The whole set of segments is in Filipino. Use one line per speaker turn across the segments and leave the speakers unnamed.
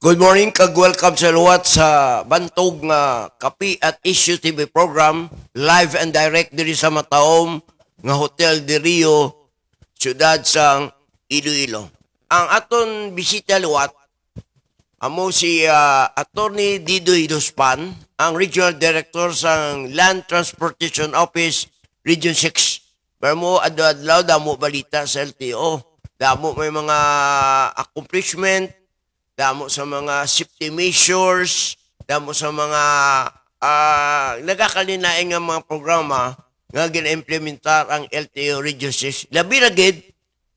Good morning, kag-welcome sa luwat sa bantog nga Kapi at Issue TV program, live and direct diri sa Mataom nga Hotel de Rio, siyudad sang Iloilo. Ang aton bisita luwat, amo si Attorney Didoy Dospan, ang Regional Director sang Land Transportation Office, Region 6. Pero mo adlaw damo balita sa LTO, damo may mga accomplishment, damo sa mga safety measures, damo sa mga nagakalinaing nga mga programa nga gina-implementar ang LTO Region 6. Labi na gid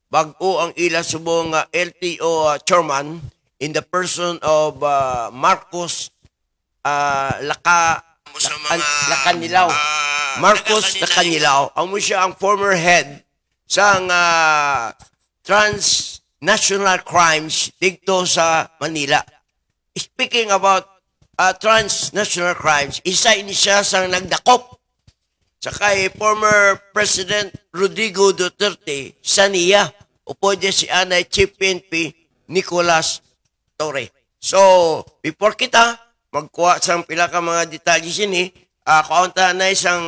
bag-o ang ila subong LTO chairman in the person of Marcos Lacanilaw. Marcos Lacanilaw. Amo siya ang former head sang transnational crimes dito sa Manila. Speaking about transnational crimes, isa ini siya sang nagdakop sa kay former President Rodrigo Duterte sa niya. Upo niya si Anay Chief PNP Nicolas Torre. So, before kita magkuha sa pila ka mga detalye sini, kaunta na isang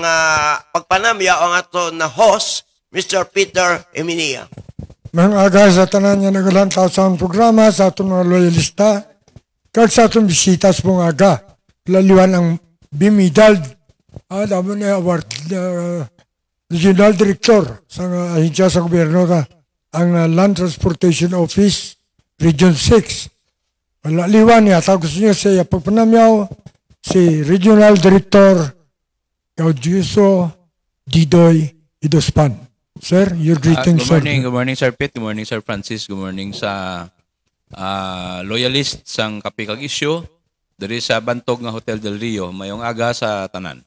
pagpanamya ang ato na host, Mr. Peter Eminia.
Mga aga sa tanan nga nagalantaw sa programa sa atong mga loyalista, kag sa atong bisita sa mga aga, laliwan ang bimidal, damo na award, Regional Director sa ahensya sa gobyerno ang Land Transportation Office, Region 6. Laliwan niya, gusto niya siya pagpanamyaw, si Regional Director Gaudiuso Didoy Idospan. Sir, your greetings,
sir. Good morning, Sir Pete. Good morning, Sir Francis. Good morning sa loyalist sang Kapi kag Issue diri sa bantog nga Hotel del Rio. Mayong aga sa tanan.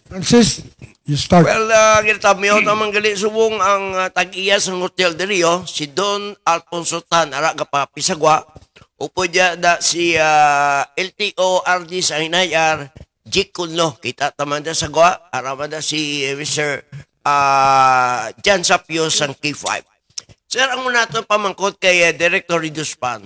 Francis, you start.
Well, ginatamiyo naman gali subong ang tag-iya sa Hotel del Rio, si Don Alfonso Tan, ara pa Pisagwa. Upo dya da si LTO RD sa Hinayar, Jik Kunlo. Kita taman da sa Gwa, araman da si Mr. Jan Sapio sang K5. Sir, ang muna ito pamangkot kay Director Riduspan,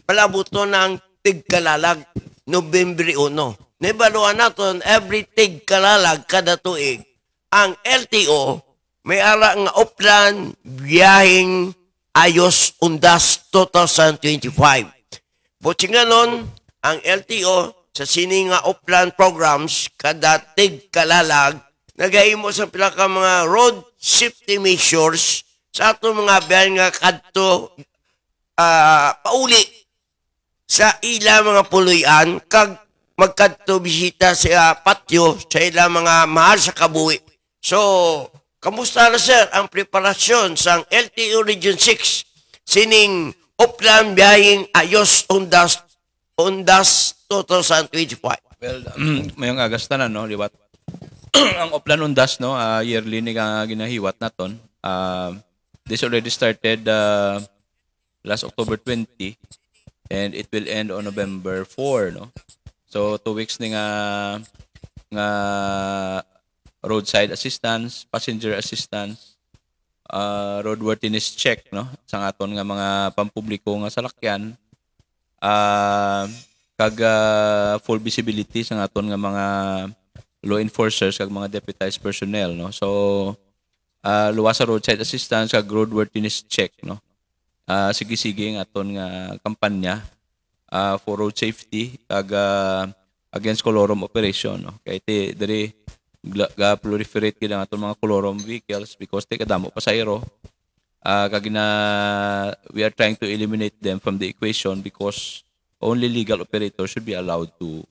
palabuto ng tigkalalag Nobyembre 1. Nabaluan natin every tigkalalag kada tuig. Ang LTO may ara nga uplan biyahing ayos undas 2025. Buti nga nun, ang LTO sa sini nga uplan programs kada tigkalalag nagahimo sa pila ka mga road safety measures sa ato mga biyahe nga kadto pauli sa ila mga puluyan kag magkadto bisita sa patio sa ila mga mahal sa kabuhi. So, kamusta na sir ang preparasyon sa LTO Region 6 sining uplan biyahing ayos undas 2025?
Well, mayong agas tanan, no, liwat. Ang Oplan Undas, no, yearly ni ginahiwat naton. This already started last October 20 and it will end on November 4, no. So 2 weeks ni nga roadside assistance, passenger assistance, roadworthiness check, no, sa aton nga mga pampubliko nga salakyan, kag full visibility sa aton nga mga law enforcers kag mga deputized personnel, no. So luwas sa roadside assistance kag roadworthiness check, no. Sige-sige ang aton nga kampanya for road safety kag against colorum operation, no. Kay diri proliferate gid ang aton mga colorum vehicles because te kadamo pasahero. Kag we are trying to eliminate them from the equation because only legal operators should be allowed to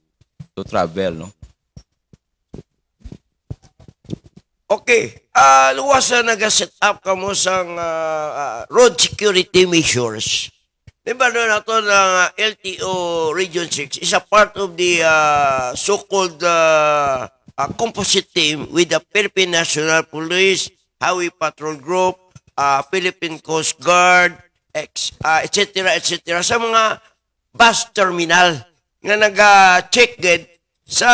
travel, no.
Okay, luwas na nag-set up ka mo sa road security measures. Diba na ito ng LTO Region 6 is a part of the so-called composite team with the Philippine National Police, Highway Patrol Group, Philippine Coast Guard, etc. sa mga bus terminal nga nag-check sa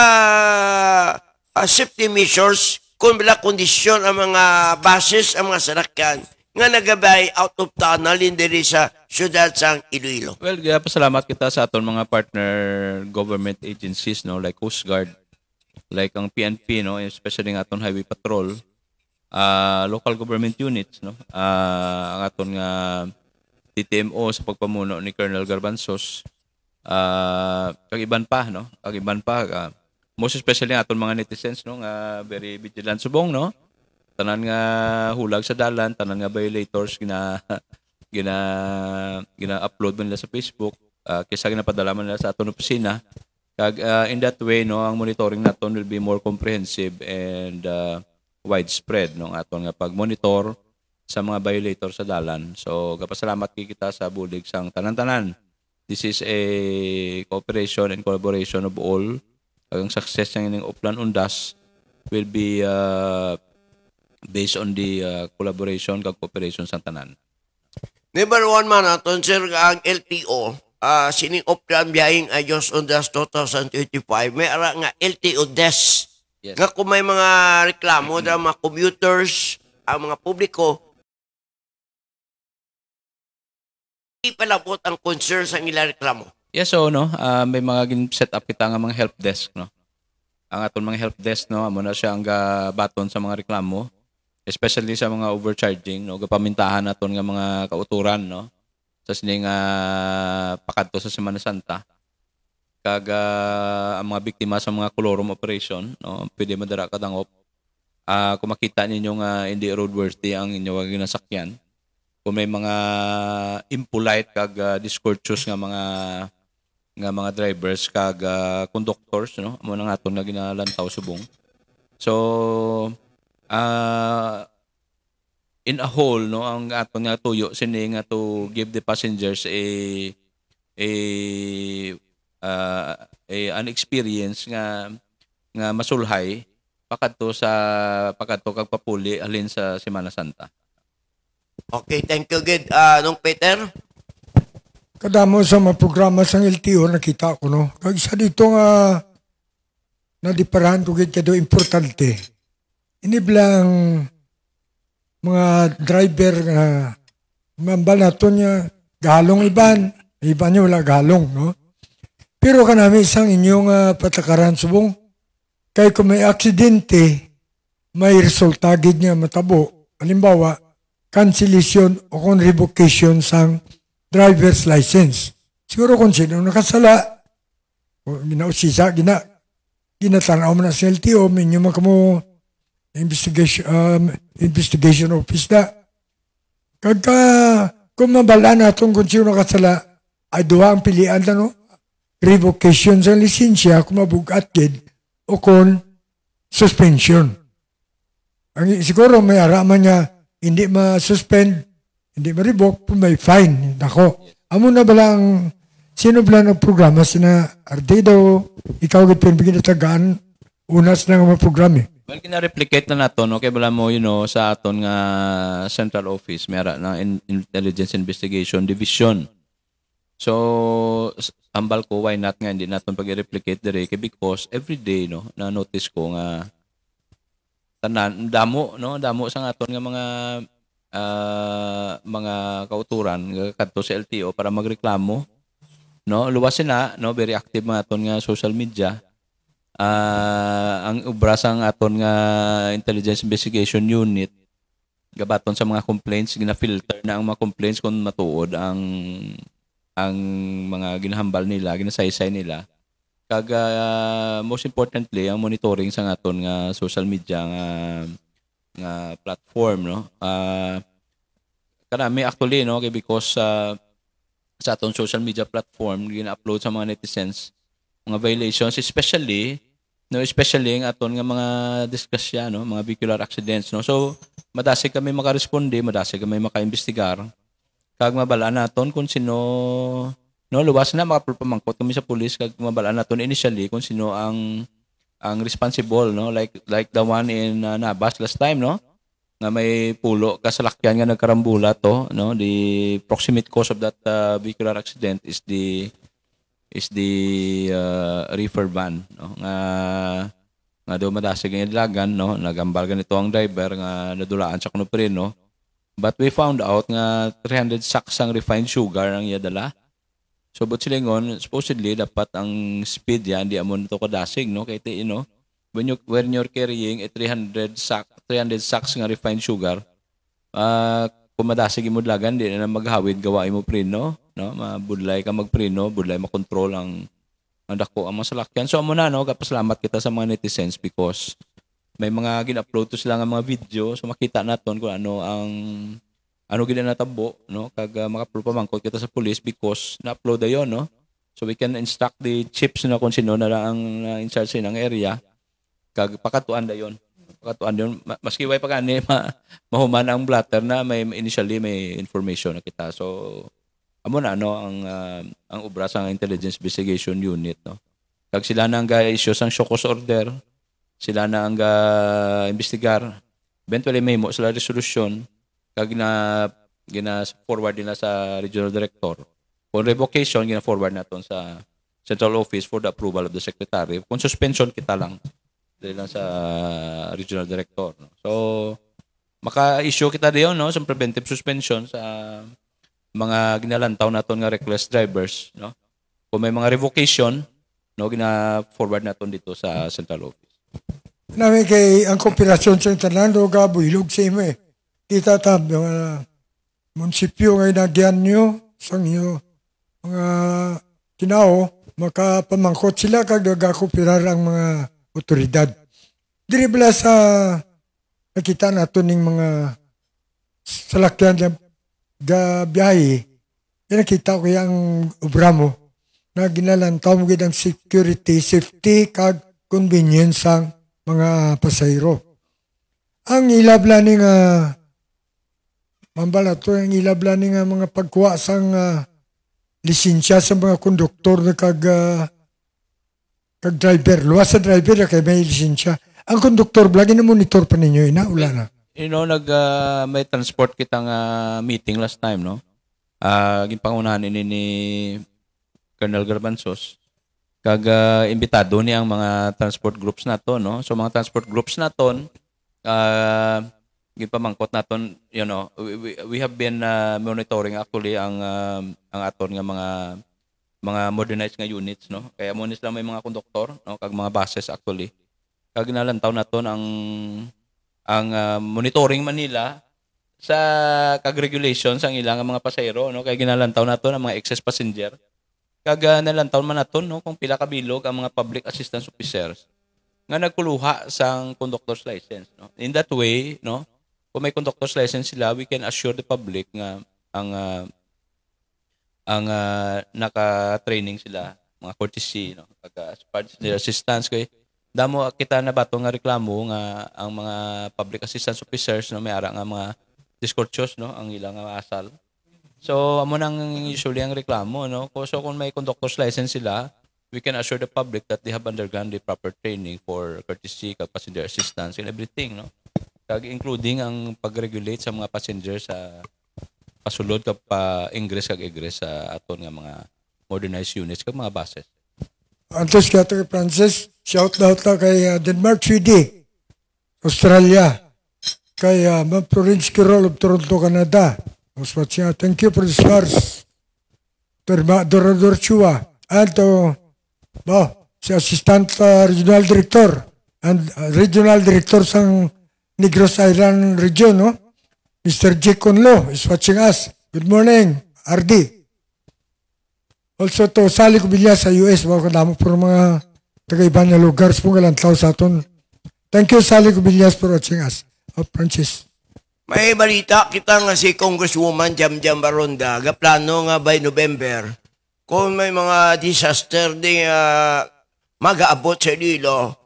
safety measures kung bila kondisyon ang mga buses, ang mga salakyan, nga nagabay out of tunnel diri sa syudad sang Iloilo.
Well, kaya pasalamat kita sa aton mga partner government agencies, no, like Coast Guard, like ang PNP, no, especially ng aton Highway Patrol, local government units, no, ang aton nga TTMO sa pagpamuno ni Colonel Garbanzos, kag iban pa, no, most especially ang aton mga netizens, no, nga very vigilant subong, no, tanan nga hulag sa dalan, tanan nga violators gina-upload man nila sa Facebook, kaysa ginapadala man nila sa aton opisina. Kag in that way, no, ang monitoring naton will be more comprehensive and widespread, no, aton nga pag-monitor sa mga violator sa dalan. So gapasalamat kita sa bulig sang tanan-tanan. This is a cooperation and collaboration of all. Ang success ng ining Uplan Undas will be based on the collaboration kag cooperation sa tanan.
Number one man aton sir ang LTO, sining Uplan biyahing Ayos Undas 2025, may ara nga LTO desk.
Yes.
Nga kung may mga reklamo ng mga commuters, ang mga publiko, ipalabot ang concern sa ilang reklamo.
Yes, so no, may mga set up kita nga mga help desk, no. Ang aton mga help desk, no, amo na siya ang baton sa mga reklamo, especially sa mga overcharging, no, gapamintahan naton nga mga kauturan, no, sa sining pakadto sa Semana Santa. Kag ang mga biktima sa mga colorum operation, no, pwede madara kadangop. Kung makita ninyo nga hindi roadworthy ang inyong ginasakyan, kung may mga impolite kag discourteous nga mga drivers kag conductors, no, amo nang aton nga ginalantaw subong. So in a whole, no, ang aton nga tuyo sini nga to give the passengers an experience nga masulhay pakadto kag papuli alin sa Semana Santa.
Okay, thank you good. Nung Peter?
Kadamo sa mga programa sa LTO nakita ko, no. Kag isa dito nga nadiparahan ko gid kado importante. Iniblang mga driver nga mambal naton niya galong iban niya wala galong, no. Pero kanami isang inyong patakaran subong kay kung may aksidente may resulta gid niya matabo. Halimbawa, cancellation o kung revocation sang driver's license. Siguro kung sino nakasala, o ginausisa, ginatanaw mo na sa LTO, minyo man kamo investigation office na. Kagka, kung mabala na itong kung sino nakasala, ay duha ang pilihan na, no? Revocation sa lisensya, kung mabugat gid, o kung suspension. Siguro may araman niya, hindi ma-suspend, hindi ma-revoke, may fine. Nako. Amo na balang, sino ba ng programa? Sina Ardido, ikaw git pinbigyan na tagaan, unas na mga programa.
Well, kina-replicate na nato, no, kay bala mo, sa aton nga central office, mera na Intelligence Investigation Division. So, ambal ko, why not nga, hindi natin pag-replicate dire, because every day, no, na-notice ko nga, tanan damo sa aton nga mga kauturan kadto sa LTO para magreklamo, no, luwas na, no, very active mga aton nga social media. Ang ubra sang aton nga Intelligence Investigation Unit gabaton sa mga complaints, gina-filter na ang mga complaints kung matuod ang mga ginahambal nila, ginasaysay nila. Kag most importantly, ang monitoring sa aton nga social media nga platform, no. Karami actually, no, because sa aton social media platform gina-upload sa mga netizens mga violations, especially ang aton nga mga disgrasya, no, mga vehicular accidents, no. So madasig kami makaresponde, madasig kami makaimbestigar. Kag mabala naton kung sino, no, luwas na makapamangkot kami sa pulis kag mabala naton initially kung sino ang responsible, no, like the one in Nabas last time, no, nga may pulo kasalakyan nga nagkarambula to, no. The proximate cause of that vehicular accident is the reefer van, no, nga do madasig nga idlagan, no, nagambal ganito ang driver nga nadulaan sa kuno pre, no. But we found out nga 300 sacks ang refined sugar ang iyadala. So, but silingon, supposedly, dapat ang speed yan, di amon ito kadasig, no? Kaya when you're carrying a 300 sacks nga refined sugar, kung madasig mo dlagan, di na maghawid, gawain mo preno, no? Mabudlay ka magpreno, budlay makontrol ang dako ang mga salakyan. So, amo na, no? Kapasalamat kita sa mga netizens because may mga gin-upload to sila nga mga video, so makita naton kung ano ginanatabo, no? Kag makapulpamangkot kita sa police because na-upload ayon, no? So we can instruct the chiefs na kung sino na ang in charge ng area kag pakatuan dayon. Pakatuan yon maski way pagani mahuman ang blatter na may initially may information na kita. So amo na no ang obra sa intelligence investigation unit, no? Kag sila na ang ga-issue sang show cause order. Sila na ang investigar. Eventually may mo sila resolution kag gina-forward nila sa regional director. Kung revocation, gina-forward naton sa central office for the approval of the secretary. Kung suspension, kita lang. Dahil lang sa regional director. No? So, maka-issue kita diyon, no? Sa preventive suspension sa mga ginalantaw naton nga reckless drivers. No? Kung may mga revocation, no, gina-forward naton dito sa central office.
Namin kay ang kooperasyon sa Internando, gabuilog sa imo eh. Kita tab, yung munisipyo ngay nagyan nyo, sang nyo, mga kinao, makapamangkot sila kag nagakupirar ang mga otoridad. Diri bala sa nakita nato ning mga salakyan na biyahe, nakita ko yung obra mo na ginalantaw mo ang security, safety, kag convenience ang mga pasahero. Ang ilabla ni nga mambala to ang ilabla ni nga mga pagkuha sang lisensya sa mga konduktor na kag driver. Luwas sa driver na kay may lisensya. Ang konduktor, lagi na monitor pa ninyo, wala na.
May transport kitang meeting last time, no? Ginpangunahan ni Colonel Garbanzos. Kag imbitado ni ang mga transport groups nato, no? So mga transport groups naton gipamangkot naton, we have been monitoring actually ang aton nga mga modernized nga units, no? Kaya mo sila may mga konduktor, no? Kag mga buses actually. Kag nalantaw naton ang monitoring Manila sa kag regulations ang ilang mga pasahero, no? Kaya ginalantaw naton ang mga excess passenger. Kag nalantaw man naton, no, kung pila ka bilog ang mga public assistance officers nga nagkuluha sang conductor's license, no? In that way, no, kung may conductor's license sila, we can assure the public nga ang naka-training sila, mga courtesy, no, kag assistance kay damo kita na bato nga reklamo nga ang mga public assistance officers, no, may ara nga mga discourteous, no, ang ilang asal. So amo nang usually ang reklamo, no. So kung may conductor's license sila, we can assure the public that they have undergone the proper training for courtesy, passenger assistance, and everything, no? Kag including ang pag-regulate sa mga passengers sa pasulod kag pa-ingress kag egress sa aton nga mga modernized units kag mga buses.
Antes kaya kay Francis, shout out na kay Denmark Sweden, Australia, kay Ma'am Florence Kirol of Toronto, Canada. Thank you for the stars. Dorador Chua. And si Assistant Regional Director and Regional Director sang Negros Island Region, no? Mr. Jake Conlo is watching us. Good morning, RD. Also to Sally Cubillas sa US, mga kadamo po mga taga-ibang na lugar po galantaw sa aton. Thank you, Sally Cubillas, for watching us. Francis.
May balita kita nga si Congresswoman Jamjam Baronda, plano nga by November, kung may mga disaster di mag-aabot sa Iloilo,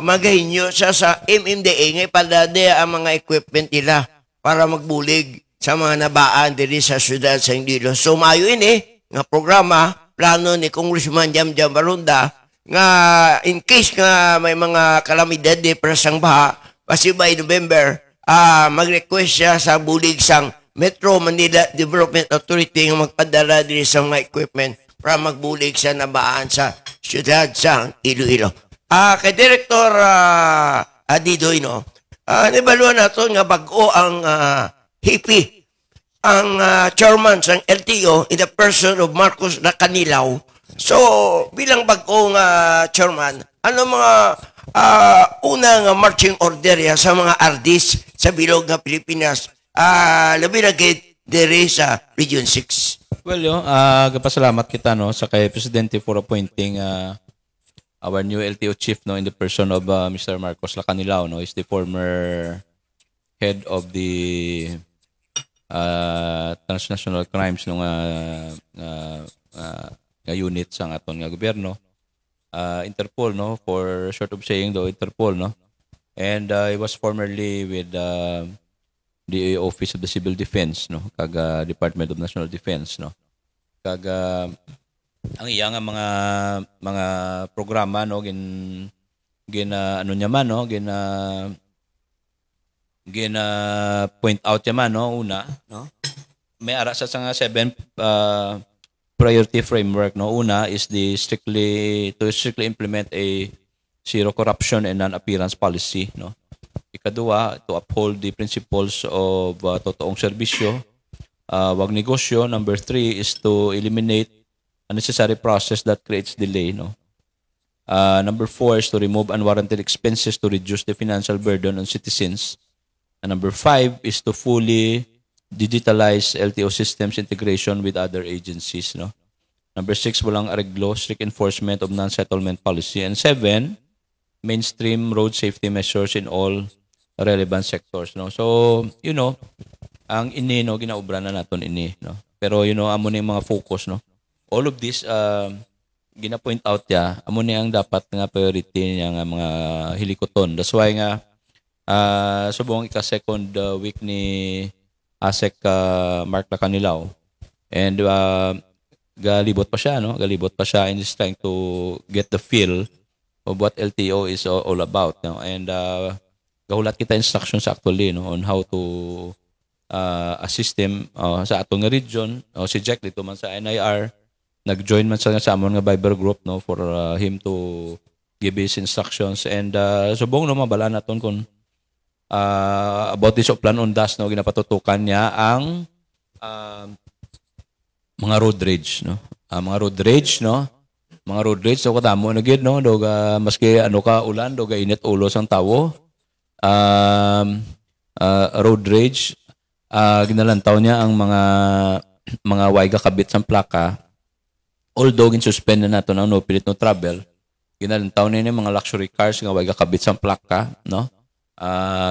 magahinyo siya sa MMDA nga ipadade ang mga equipment nila para magbulig sa mga nabaan diri sa syudad sa Iloilo. So mayo ini nga programa, plano ni Congressman Jamjam Baronda nga in case nga may mga kalamidad di prasang baha, kasi by November, mag-request siya sa bulig sang Metro Manila Development Authority nga magpadala din sa mga equipment para magbulig sa nabaan sa syudad sa Iloilo. Kay Director Adidoy, no? Nibaluan nato nga bago ang hippie ang chairman sa LTO in the person of Marcos Lacanilaw. So, bilang bagong chairman, ano mga unang marching order ya sa mga RDs sa bilog ng Pilipinas, labi na dere sa Region 6?
Well, kapasalamat kita no sa kay Presidente for appointing our new LTO chief no in the person of Mr. Marcos Lacanilaw no is the former head of the transnational crimes ng unit sa aton nga gobyerno, Interpol no, for short of saying do Interpol no, and he was formerly with the Office of the Civil Defense no, kag Department of National Defense no, kag ang iya nga mga programa no gin ano niya man no point out niya man no una no may ara sa nga 7 priority framework no. Una is the strictly implement a zero corruption and non-appearance policy no. Ikadua, to uphold the principles of totoong serbisyo, wag negosyo. Number 3 is to eliminate unnecessary process that creates delay no. Number 4 is to remove unwarranted expenses to reduce the financial burden on citizens. And number 5 is to fully digitalize LTO systems integration with other agencies no. Number 6, walang areglo, strict enforcement of non-settlement policy. And 7, mainstream road safety measures in all relevant sectors no. So you know ang ini no ginaubra na naton ini no, pero you know amo ni mga focus no, all of this gina-point out ya amo ni ang dapat nga priority niya nga mga hilikoton. That's why nga subong ika-second week ni ASEC Mark Lacanilaw, and galibot pa siya no, and is trying to get the feel of what LTO is all about no. And gahulat kita instructions actually no on how to assist them sa atong nga region. Si Jack dito man sa NIR nag-join man sa amon nga Viber group no for him to give his instructions, and subong no mabala naton kung about this plan on das no ginapatutukan niya ang mga road rage no, mga road rage so kadamo na gid no, doga maski ano ka ulan doga init ulo sang tawo. Road rage, ginalantaw niya ang mga waiga kabit sa plaka, although gin-suspend na nato ang no pilit no travel. Ginalantaw niya mga luxury cars nga waiga kabit sa plaka no.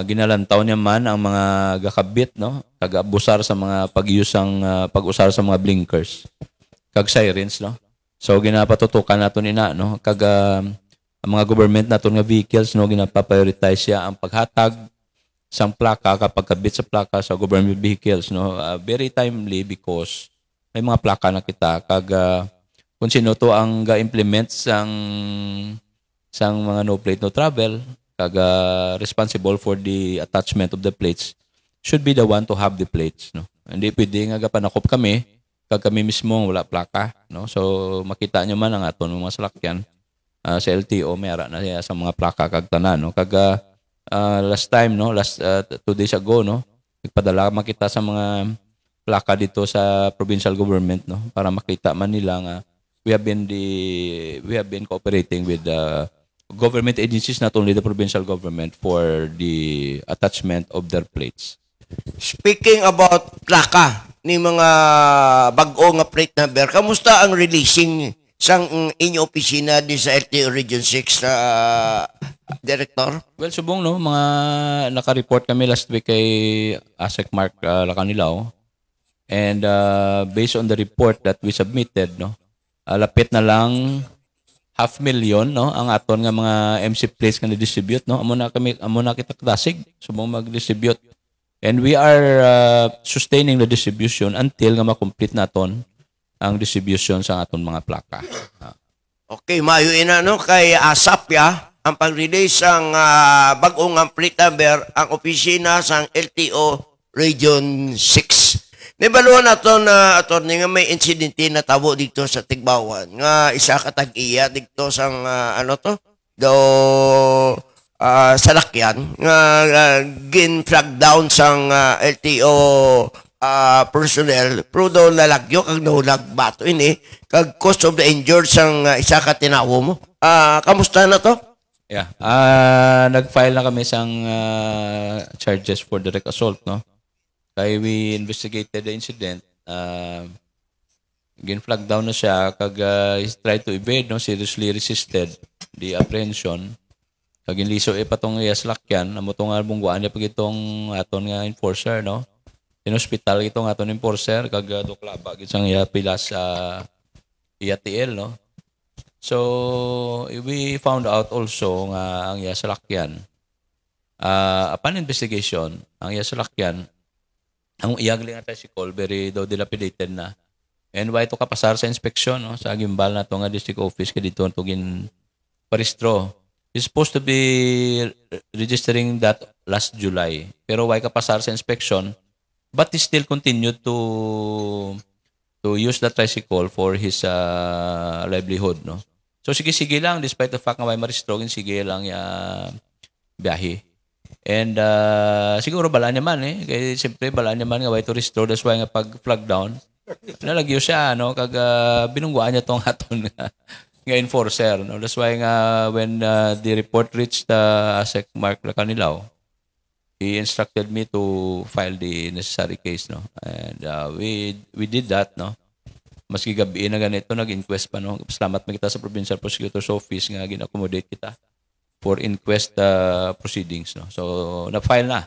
Ginalantaw niya man ang mga gakabit no, kag-abusar sa mga pag-usar sa mga blinkers kag sirens no. So ginapatutukan naton ina no, kag ang mga government naton nga vehicles no ginapa-prioritize siya ang paghatag sang plaka kapag kabit sa plaka sa government vehicles no. Very timely because may mga plaka na kita kag kung sino to ang ga-implement sang mga no plate no travel kag responsible for the attachment of the plates should be the one to have the plates no. Hindi pwede nga gapanakop kami kag kami mismo wala plaka no. So makita nyo man ang aton mga salakyan sa LTO may ara na siya sa mga plaka kag tanan no. Kag last 2 days ago no, nagpadala makita sa mga plaka dito sa provincial government no para makita man nila nga we have been cooperating with government agencies, not only the provincial government, for the attachment of their plates.
Speaking about plaka ni mga bag-o nga plate number, kamusta ang releasing sang inyo opisina di sa LTO Region 6 Director?
Well, subong no, mga naka-report kami last week kay ASEC Mark Lacanilaw, and based on the report that we submitted no, lapit na lang 500,000 no ang aton nga mga MC plates nga ni-distribute no. Amo na kita klasig subong mag-distribute, and we are sustaining the distribution until nga ma-complete naton ang distribution sa aton mga plaka.
Okay, mayo ina no kay ASAP ya ang pag-release ang bag-ong plate number ang opisina sang LTO Region 6. Nibaluan nato na attorney nga may insidente na tabo dito sa Tigbawan nga isa ka tag-iya dito sang ano to do salakyan nga gin flag down sang LTO personnel pero daw nalagyo kag nahulag bato ini kag cause of the injured sang isa ka tinawo mo. Kamusta na to?
Yeah. Nag-file na kami sang charges for direct assault, no? Kaya we investigated the incident. Gin-flag down na siya kag he tried to evade, no? Seriously resisted the apprehension. Kag inliso patong iya salakyan, amo tong bungguan niya pag itong aton nga enforcer, no? In hospital itong aton enforcer kag doklaba gid sang iya pilas iya TL, no? So we found out also nga ang iya salakyan upon investigation, ang iya salakyan ang iyag nga tricycle very daw dilapidated na. And why to kapasar sa inspeksyon, no? Sa gimbal na to nga district office kay dito to gin paristro. He's supposed to be registering that last July. Pero why kapasar sa inspection, but he still continued to use the tricycle for his livelihood, no? So sige lang, despite the fact na may maristrogin, sige lang biyahe. And siguro bala niya man kaya siyempre bala niya man nga way to restore, that's why nga pag flag down, nalagyo siya, no? Kag binungguan niya tong aton nga enforcer, no? That's why nga when the report reached ASEC Mark Lacanilao, he instructed me to file the necessary case, no? And we did that, no? Maski gabi na ganito nag-inquest pa, no? Salamat man kita sa Provincial Prosecutor's Office nga gin-accommodate kita for inquest proceedings, no? So na-file na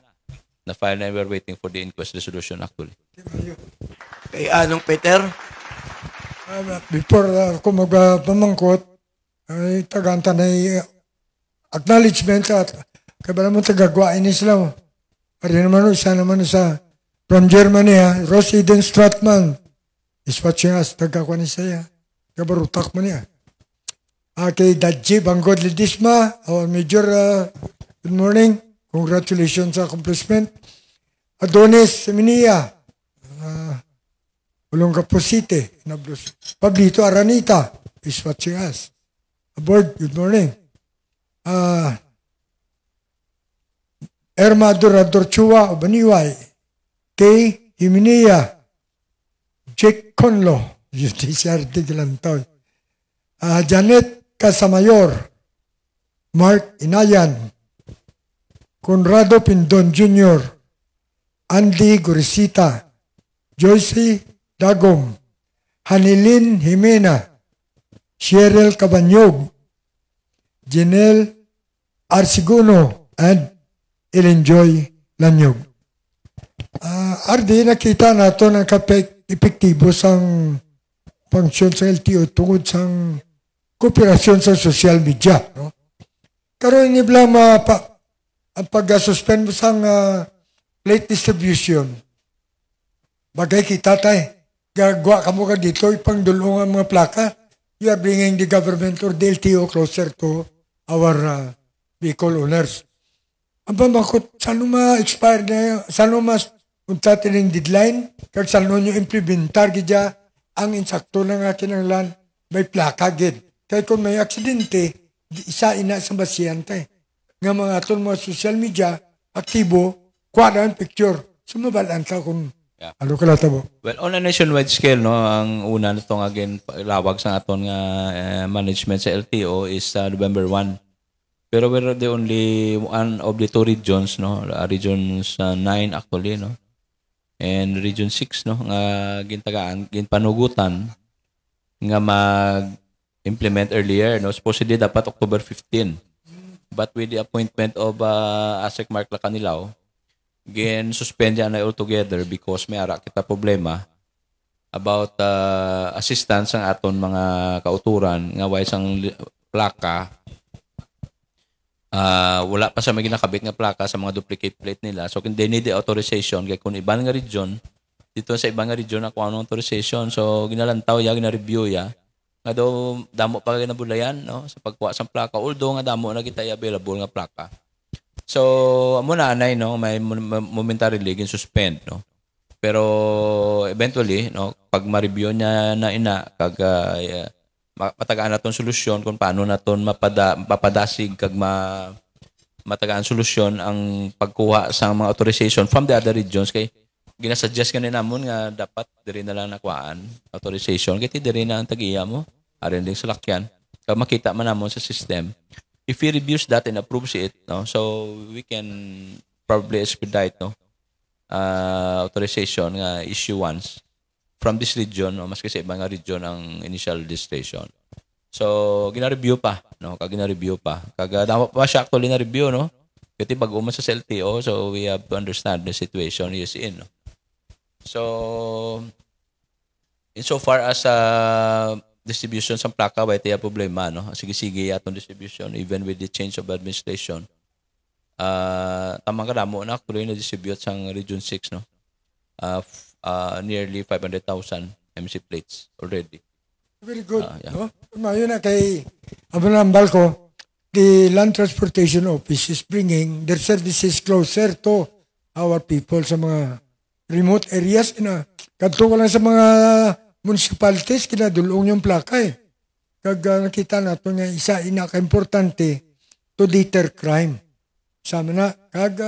we're waiting for the inquest resolution actually.
Kay anong Peter?
Before ako magpamangkot, ay tagantang na acknowledgement at kabala mo tagagwain ni sila. Pari naman isa naman sa from Germany, Ross Eden Stratman is watching us, tagakwa ni saya. Kabarutak mo niya. Kay Dadji Banggod Lidisma, our Major, good morning. Congratulations sa accomplishment. Adonis Seminia, Olongapo City, Pablito Aranita is watching us. Aboard, good morning. Erma Dorador Chua o Baniway, Kay Himinia, Jake Conlo, Judiciary Tiglantoy, Janet Casamayor, Mark Inayan, Conrado Pindon Jr., Andy Gurisita, Joyce Dagom, Hanilin Jimena, Cheryl Cabanyog, Janelle Arsiguno, and Elenjoy Lanyog. Ardi, nakita nato ng epektibo sang function sa LTO tungod sang kooperasyon sa social media. No? Karoon ni Blama ang pag-suspend mo sang plate distribution. Bagay kita tayo. Gagawa ka mo ka dito, ipangdulong ang mga plaka. You are bringing the government or the LTO closer to our vehicle owners. Ang pamangkot, saan ma-expire na yun? Saan untatin yung deadline? Kag saan nyo implementar gidya ang insakto ng kinanglan may plaka gid. Kaya kung may aksidente, isa ina sa basiyan tayo. Nga mga aton mga social media, aktibo, kuha na picture. Sumabalaan ta kung ano kalata mo?
Well, on a nationwide scale, no, ang una nitong again lawag sa aton nga management sa LTO is November 1. Pero we're the only one of the two regions, no, regions 9 actually, no, and region 6, no, nga ginpanugutan nga mag-implement earlier, no, supposedly dapat October 15. But with the appointment of ASEC Mark Lacanilao, suspend yan na altogether because may ara kita problema about assistance ang aton mga kauturan nga way sang plaka wala pa sa may ginakabit nga plaka sa mga duplicate plate nila, so they need the authorization kay kung ibang nga region dito sa ibang nga region ako anong authorization, so ginalantaw ya gina-review ya nga daw damo pa ginabulayan, no, sa pagkuha sa plaka, although nga damo na kita available nga plaka. So, amo na anay, no, may momentarily suspend, no. Pero eventually, no, pag ma-review niya na ina kag matagaan naton solusyon kung paano naton mapadasig kag matagaan solusyon ang pagkuha sa mga authorization from the other regions kay ginasuggest ka namon nga dapat diri na lang nakuhaan authorization kay diri na ang tag-iya mo aron ding salakyan kag makita man namon sa system if we reviews that and approves it no so we can probably expedite no authorization nga issue once from this region no maski sa ibang region ang initial registration. So, gina-review pa, no? Gina-review pa. Dapat pa siya actually na-review, no? Kasi pag umasa sa LTO, so we have to understand the situation he is in, no? So, insofar as distribution sa plaka, wala tayo problema, no? Sige-sige atong distribution, even with the change of administration. Tamang kadamo na actually na-distribute sa Region 6, no? Nearly 500,000 MC plates already.
Very good.
Yeah.
No? Yun na kay Abunambal ko, the Land Transportation Office is bringing their services closer to our people sa mga remote areas. Kadto ka lang sa mga municipalities, kinadulong yung plaka eh. Kag nakita nato nga isa inaka-importante to deter crime. Sama na, kag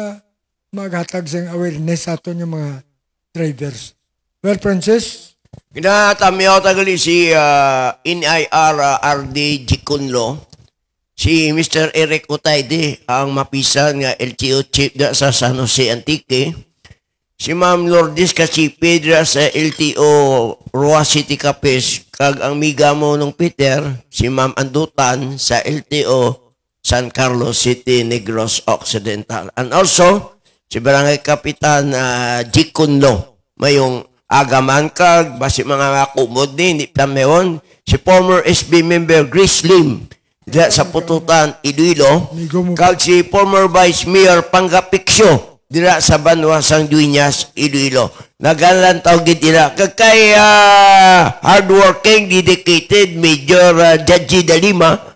maghatag sa awareness sa ato yung mga drivers. Well, Francis?
Kinatamiyaw tagali si NIR RD Jikunlo, si Mr. Eric Utayde, ang mapisan nga LTO chief da sa San Jose Antique, si Ma'am Lourdes Kasipi da sa LTO Roa City Capes, kag ang miga mo nung Peter, si Ma'am Andutan sa LTO San Carlos City, Negros Occidental. And also, si Barangay Kapitan Jikunlo, mayong agaman kag basi mga kumod ni Plameon si former SB member Grace Lim dila sa Pututan Iloilo kag si former Vice Mayor Pangapiksyo dila sa Banwasang Dueñas Iloilo nagalan taw gid ila kag kay hardworking dedicated Major Judge Dalima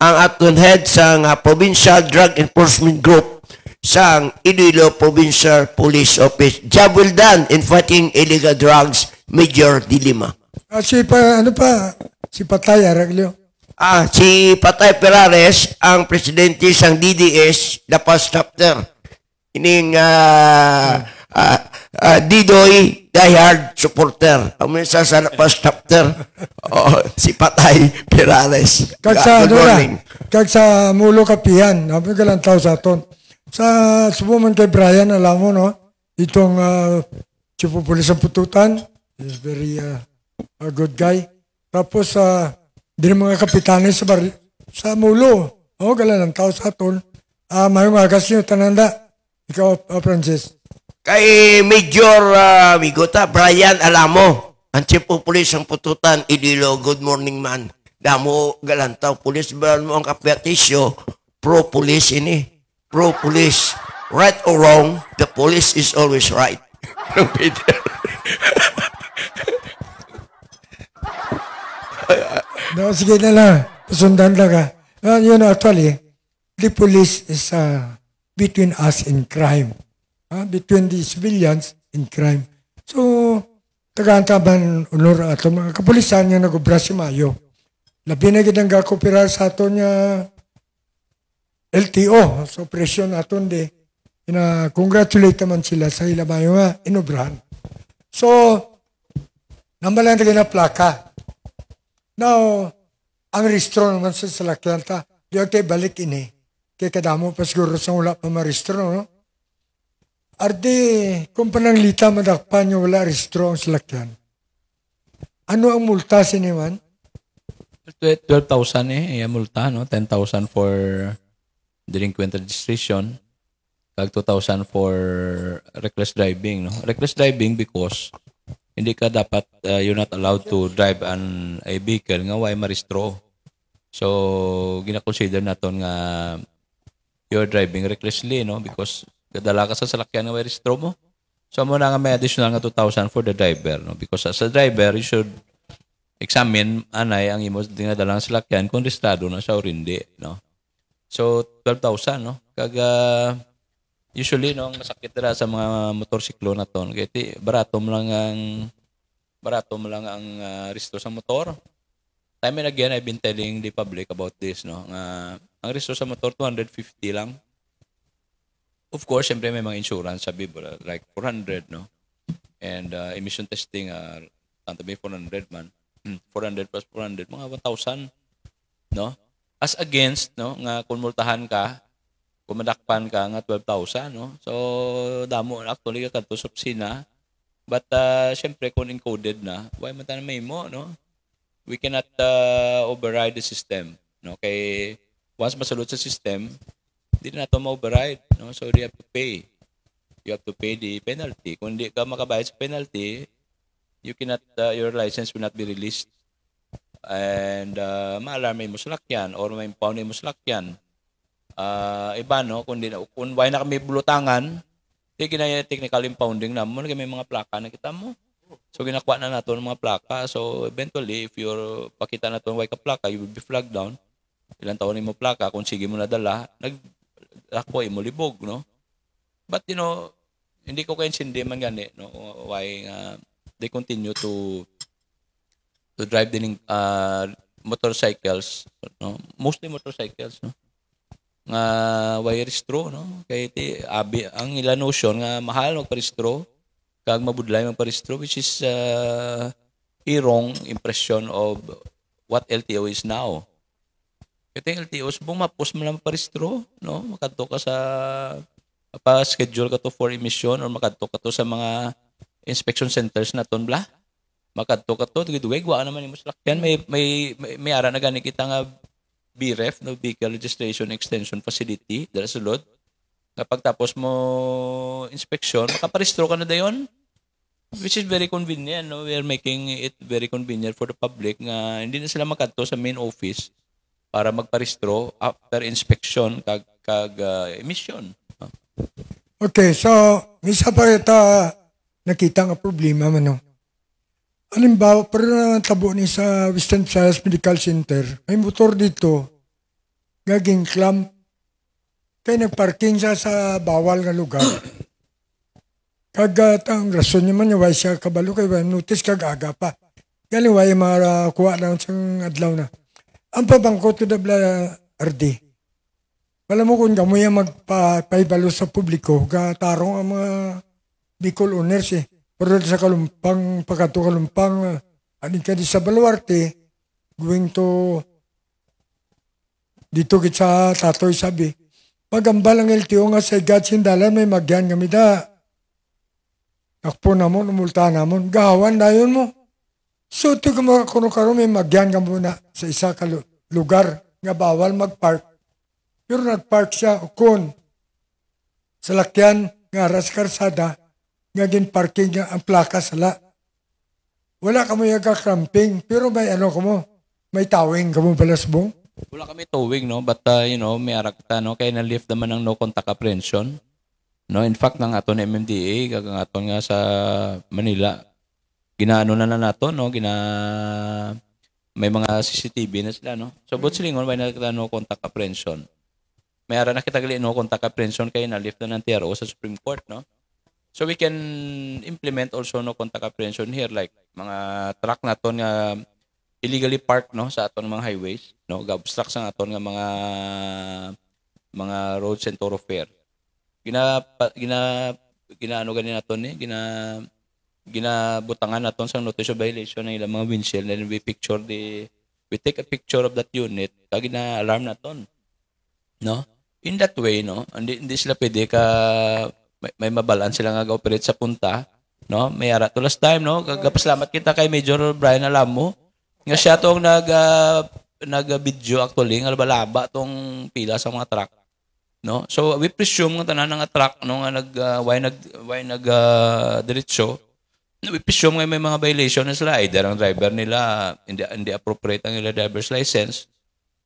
ang aton head sa Provincial Drug Enforcement Group sang Iloilo Provincial Police Office. Job well done in fighting illegal drugs, Major Dilima.
Si Patay Araglio.
Si Patay Perares, ang presidente sang DDS, the past chapter. Ining Didoy diehard supporter. Ang minsan sa past chapter, si Patay Perares.
Kag sa Mulo Kapihan, nabigalang tao sa aton. Sa subuman kay Brian, alam mo, no? Itong Chief of Police ng Pututan, is very a good guy. Tapos, din mga kapitanes sa Mulo. Galan ng tao sa aton. Mayong agas nyo, tananda. Ikaw, Francis.
Kay Major Migota, Brian Alamo, ang Chief of Police ng Pututan, Iloilo, good morning man. Damo, galantaw, police ba mo ang kapiatisyo, pro-police ini. Pro-police, right or wrong, the police is always right.
No, sige na lang. Pasundan lang ka. Actually, the police is between us in crime. Between the civilians in crime. So, tagaan-taban unor ato mga kapulisan nga nag-obra si Mayo. Labi na gid ang gakopirar sa ato niya LTO, sa operasyon natin congratulate naman sila sa ilabayo nga inobrahan. So, nambalan na plaka. Now, ang restro naman sa salakyan ta, di tayo balik ini. Kaya kadamo pa siguro sa wala pa maristro, no? Ardi, kung pananglita madakpan nyo wala restro ang salakyan. Ano ang multa siniman?
12,000 multa, no? 10,000 for delinquent registration, kag 2,000 for reckless driving, no? Reckless driving because hindi ka dapat you're not allowed to drive a vehicle nga way maristro. So gina-consider naton nga you're driving recklessly, no? Because kadala ka sa salakyan nga way restro mo. So mo na nga may additional nga 2,000 for the driver, no? Because as a driver you should examine anay ang imo dinadalang salakyan kung registrado na siya o hindi, no? So, 12,000, no? Kag, usually, no, masakit na sa mga motorsiklo na to. Kaya, barato mo lang ang resto sa motor. Time and again, I've been telling the public about this, no? Ang resto sa motor, 250 lang. Of course, siyempre may mga insurance sabi like 400, no? And emission testing tanto may 400 man. 400 plus 400 mga 1,000, no? As against, no, nga kung multahan ka, kung madakpan ka nga 12,000, no? So damo actually ka kadto sa opisina. But siyempre kung encoded na, why man ta may mo, no? We cannot override the system, no? Kay once masulod sa system, di na ito ma-override, no? So you have to pay. You have to pay the penalty. Kung di ka makabayad sa penalty, you cannot your license will not be released. And ma-alarm mo salakyan or may impound mo salakyan. Iba, no? Kung why na kami bulutangan, di kinaya technical impounding na mo, may mga plaka na kita mo. So ginakuha na nato ng mga plaka. So eventually, if you're pakita na ito ng ka plaka, you will be flagged down. Ilang taon mo plaka, kung sige mo nadala, nagtakbo mo libog, no? But you know, hindi ko kayo man gani, no? Why they continue to drive din motorcycles, no? Mostly motorcycles, no? Nga why restro, no? Kay ang ila notion nga mahal magparestro kag mabudlay magparestro, which is a wrong impression of what LTO is now. Kaya LTO subong mapos mo lang parestro, no? Makadto ka sa pa-schedule ka to for emission or makadto ka to sa mga inspection centers na ton bla. Makadto ka to duweg wa naman imo salakyan, may ara na gani kita nga BREF, no, Vehicle Registration Extension Facility, dala sulod. Kapag tapos mo inspection, makaparestro ka na dayon. Which is very convenient, no? We are making it very convenient for the public nga hindi na sila makadto sa main office para magparestro after inspection kag emission.
Okay, so misa pa ita nakita nga problema man, no? Halimbawa, pero na tabo ni sa Western Visayas Medical Center, may motor dito, gaging clamp, kaya nagparking siya sa bawal nga lugar. Kagat ang rason niya man niya, why siya kabalo, kaya notice kagaga pa. Galing why marakuha lang siyang adlaw na. Ang pabangko to dabla RD. Wala mo kung gamoy magpaibalo sa publiko, tarong ang mga Bicol owners eh. Pero sa Kalumpang, pagkato Kalumpang, anin ka di sa Baluarte, going to, dito kita tatoy sabi, magambal ang LTO nga sa igat sindalan, may magyan kami da. Nakpo namon, umulta namon, gawan dayon mo. So, ito ka makakuno-karo, may magyan ka muna sa isa ka lugar nga bawal magpark. Pero nagpark siya, ukon, sa lakyan, nga aras karsada, nga parking nga ang plaka sala. Wala ka mo yung cramping, pero may ano ka mo, may towing ka mo balasbong.
Wala kami towing, no? But, you know, may arak ta, no? Kaya na-lift naman ng no contact apprehension. No? In fact, ng aton MMDA, kagang aton nga sa Manila, ginaano na nato, no? May mga CCTV na sila, no? So, but silingon, may nakita no contact apprehension. May ara nakita gali no contact apprehension kaya na-lift na ng TRO sa Supreme Court, no? So we can implement also no contact apprehension here, like mga truck naton nga illegally parked, no, sa aton mga highways, no, ga-obstruct sa aton nga mga roads and thoroughfare. Ginaano ganin naton ni ginabutangan naton sa notice of violation ng ilang mga windshield, and we take a picture of that unit kag gina-alarm naton, no? In that way, no, hindi sila pwede ka may mabalance sila nga ga-operate sa punta, no? May ara to last time, no? Gagapasalamat kita kay Major Brian Alamo nga siya tong nag-video actually nga balaba tong pila sa mga truck, no? So we presume nga tanan nga truck no nga nag diretso, we presume nga may mga violation na sila, either ang driver nila hindi appropriate ang ila driver's license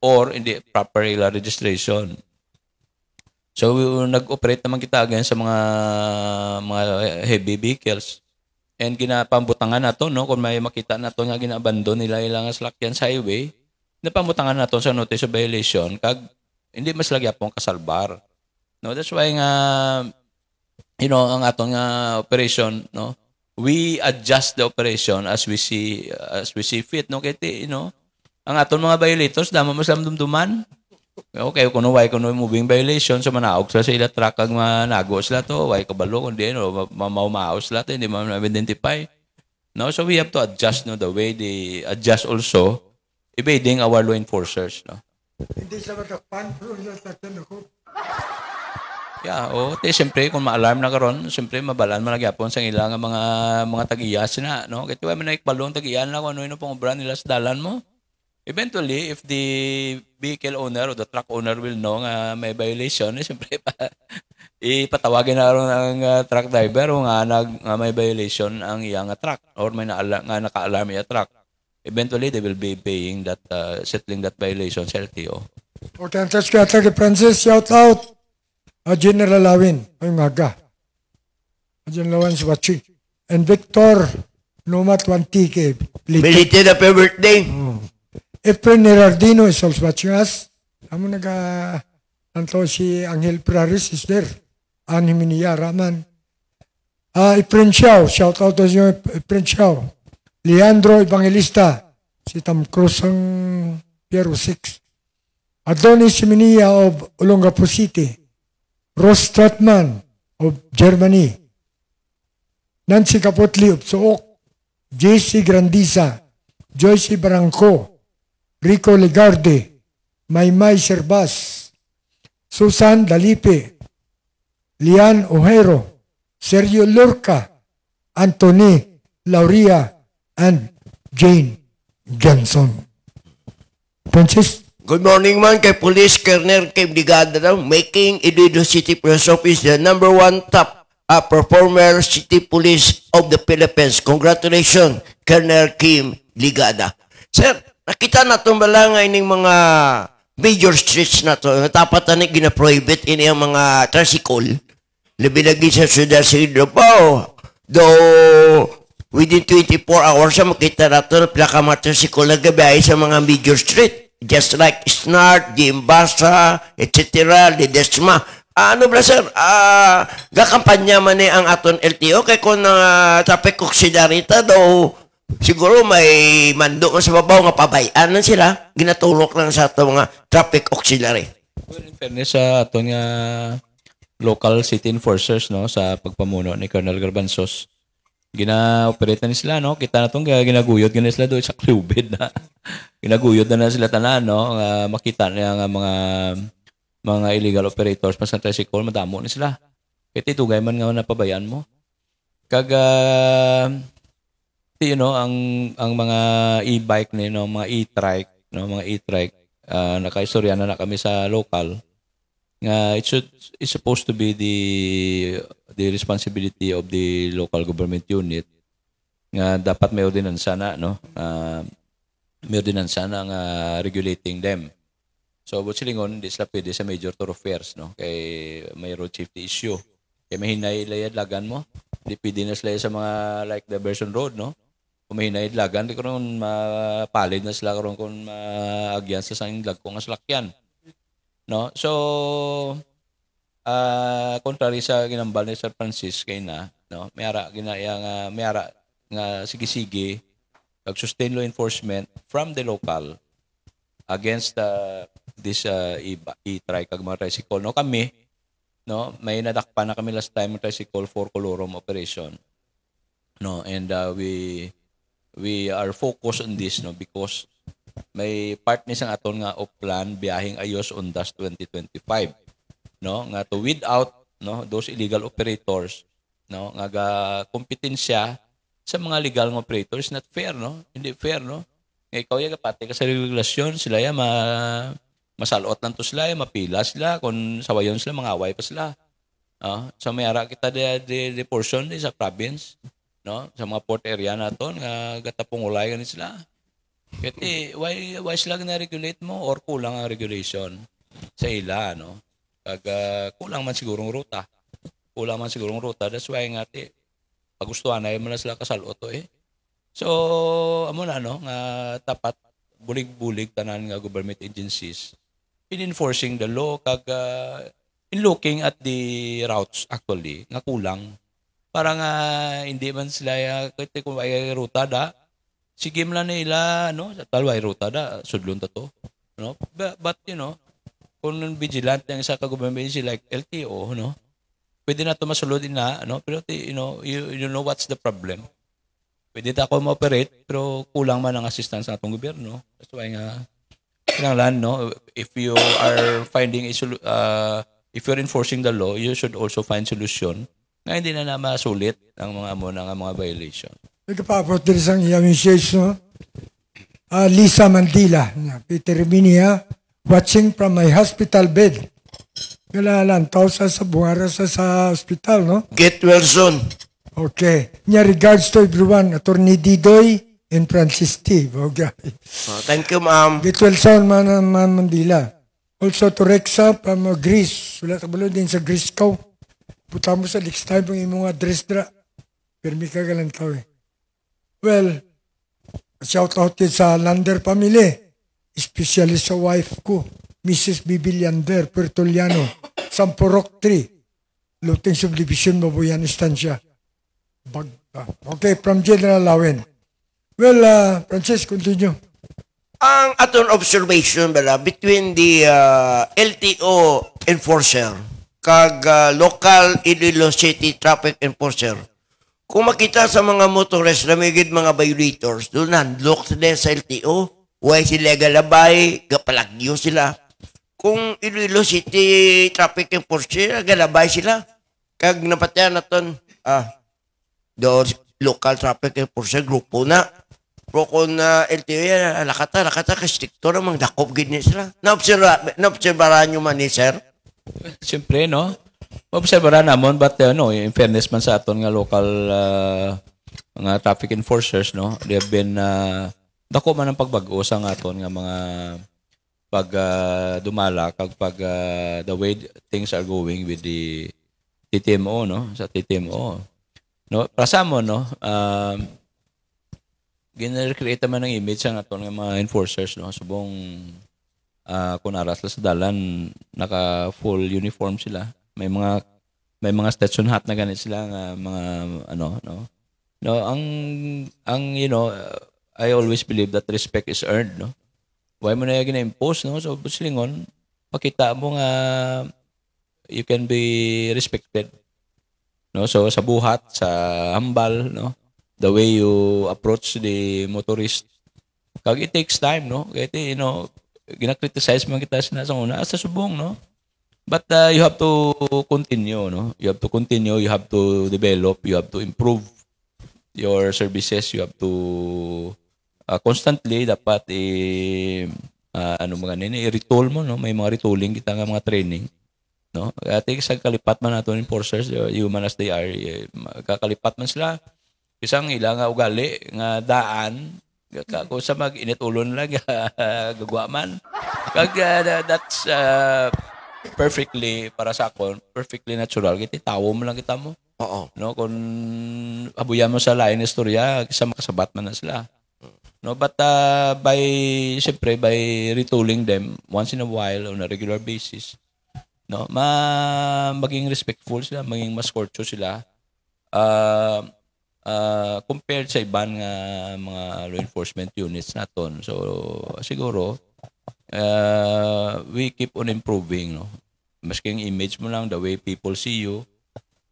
or hindi proper ila registration. So, nag-operate naman kita again sa mga heavy vehicles. And ginapambutangan nato, no? Kung may makita nato nga ginabandon nila ilang salakyan sa highway, napambutangan nato sa notice of violation, kag hindi mas lagi pong kasalbar. No, that's why nga, you know, ang atong operation, no? We adjust the operation as we see fit, no? Kaya, you know, ang atong mga violators, dama mas dumduman. Okay, kuno why kuno moving violation so manaog sila sa ila truck kag manago sila to why kabalo kundi no maumaos sila to hindi man identify. No, so we have to adjust no the way they adjust also evading our law enforcers, no.
Hindi sila matakpan, pero sa ako.
Yeah, siyempre kung ma-alarm na karon, siyempre mabalan man nagyapon sa ilang mga tag-iyas na, no. Kaya may naikbalong tag-iyan na kung ano pang obra nila sa dalan mo. Eventually, if the vehicle owner or the truck owner will know nga may violation, siyempre ipatawagin na ron ang truck driver o nga may violation ang iyang truck or may naka-alarm yung truck. Eventually, they will be paying that, settling that violation sa LTO.
Okay, tapos kaya Attorney Francis, shout out General Lawin, ay maga. General Lawin Swachi. And Victor Numat Wantike.
Belated happy birthday.
Efren Nerardino is also watching us. Amo anto si Angel Praris is there. Ani Miniya Raman. Efren Xiao, shout out to you, Efren Xiao. Leandro Evangelista, si Tom Cruz ang Piero 6. Adonis Miniya of Olongapo City. Ross Stratman of Germany. Nancy Kapotli of Sook. JC Grandisa. Joyce Barangco. Rico Legarde, Maymay Serbas, Susan Dalipe, Lian Ojero, Sergio Lorca, Anthony Lauria, and Jane Johnson. Francis?
Good morning man kay Police Colonel Kim Digada daw, making Iloilo City Police Office the number 1 top performer city police of the Philippines. Congratulations, Colonel Kim Digada. Sir, nakita na itong balangay ng mga major streets na to. Tapat na gina-prohibit ini ang mga tricycle. Labi lagi sa Ciudad Siglo po. Though within 24 hours sa makita na ito na pila mga tricycle na gabi sa mga major street. Just like Snart, Dimbasa, etc. Ledesma. Ano ba sir? Gakampanya man ang aton LTO kay kung traffic auxiliarita daw siguro may mando nga sa babaw nga pabayaan lang sila, ginatulok lang sa ato mga traffic auxiliary.
Well, in fairness sa ato nga local city enforcers, no, sa pagpamuno ni Colonel Garbanzos, gina-operate na sila, no, kita na itong ginaguyod na sila doon sa Clubid na ginaguyod na sila tanan, no, makita na nga mga illegal operators pa sa tricycle, madamo na sila. Kaya titugay man nga napabayaan mo. You know, ang mga e-bike ni no, mga e-trike, no, mga e-trike, nakaistorya na kami sa local. It's supposed to be the responsibility of the local government unit. Nga dapat may ordinansa na, no, may ordinansa na nga regulating them. So, but silingon, hindi sila pwede sa major thoroughfares, no, kay may road safety issue. Kaya may hinay-layad lagan mo. Hindi pwede na sila sa mga like the Diversion Road, no. Kung may hinahidlagan, di ko rin mapalid na sila karon kung maagyan sa sang lagko nga salakyan. No? So, contrary sa ginambal ni Sir Francis kay na, no? Mayara nga sige-sige sustain law enforcement from the local against this e-trike kag mga tricycle. No, kami, no, may nadakpan na kami last time ng tricycle for colorum operation. No, and we are focused on this, no, because may part ni sang aton nga of plan biyaheng Ayos Undas 2025, no, nga to weed out, no, those illegal operators, no, nga kompetensya sa mga legal nga operators. Not fair, no, hindi fair, no, nga ikaw yung kapati ka sa regulasyon sila ya masalot lang to sila ya mapila sila kung sawayon sila mga away pa sila. So mayara kita the portion sa province, no, sa mga port area naton nga gatapungulay ganin sila. Kaya why sila na-regulate mo or kulang ang regulation sa ila, no? Kulang man sigurong ruta. That's why nga pagustuhan na mo na sila kasalot So amo na, no, nga tapat bulig-bulig tanan nga government agencies in enforcing the law kag in looking at the routes actually nga kulang. Para nga hindi man sila kung ay ruta da, sige man nila, no, sa talway ruta da, sudlon ta to, no, but you know, kung vigilant yung isa ka government agency like LTO, no? Pwede na ito masulod na, no? Pero you know what's the problem. Pwede ta ako ma-operate, pero kulang man ang assistance ng atong gobyerno. That's why nga, kailangan, no? If you are finding if you're enforcing the law, you should also find solution na hindi na masulit ang mga violation.
Nagkapapot din sa iyong message, no? Lisa Mandila, Peter Minia, watching from my hospital bed. Kailangan sa buwara sa hospital, no?
Get well soon.
Okay. Nya regards to everyone, Attorney Didoy and Francis T. Okay.
Thank you, ma'am.
Get well soon, Ma'am Mandila. Also to Rexa from Greece. Wala tabalo din sa Greece ko. Puta mo sa next time yung imong address dra. Permi ka galantaw eh. Well, shout out din sa Lander family. Especially sa wife ko, Mrs. Bibi Lander, Pertoliano, Sampurok 3, Luting Subdivision, Mabuyan Estancia. Okay, from General Lawen. Well, Francis, continue.
Ang aton observation between the LTO enforcer kag local Iloilo City traffic enforcer. Kung makita sa mga motorist na may mga violators, doon na-lock sila sa LTO, why sila galabay, gapalagyo sila. Kung Iloilo City traffic enforcer, galabay sila. Kag napatyan naton, the local traffic enforcer, grupo na. Pero kung LTO yan, lakata, kastrikto na mga dakop gini sila. Naobserbaran nyo man ni sir?
Siyempre, no? Obserbaran namon, but in fairness man sa aton nga local mga traffic enforcers, no? They have been, dako man ang pagbago sa aton nga mga pag dumala, kag pag the way things are going with the TTMO, no? Sa TTMO. No, para sa mo, no, gina-recreate man ng image ang aton nga mga enforcers, no, subong kung aras sa dalan, naka full uniform sila, may mga station hat na ganit sila nga mga no, ang I always believe that respect is earned, no. Why mo na gina-impose, no? So silingon, pakita mo nga you can be respected. No, so sa buhat, sa hambal, no, the way you approach the motorist, kag it takes time, no, kaya gina-criticize man kita sa una sa subong, no, but you have to continue, no, you have to develop, you have to improve your services, you have to constantly dapat i-retool mo, no, may mga retooling kita nga mga training. No, ati sa kalipat man nato enforcers, human as they are, kakalipat man sila isang ilang ugali nga daan kung sa mag-init ulon lang gagwa man kag that's perfectly para sa akon, perfectly natural kiti tawo mo lang kita mo.
Oo.
No, kung abuyan mo sa lain istorya isa makasabat man na sila. No, but by retooling them once in a while on a regular basis, no, maging respectful sila, maging mas courteous sila compared sa ibang mga law enforcement units naton. So siguro we keep on improving, no, maski ang image mo lang, the way people see you,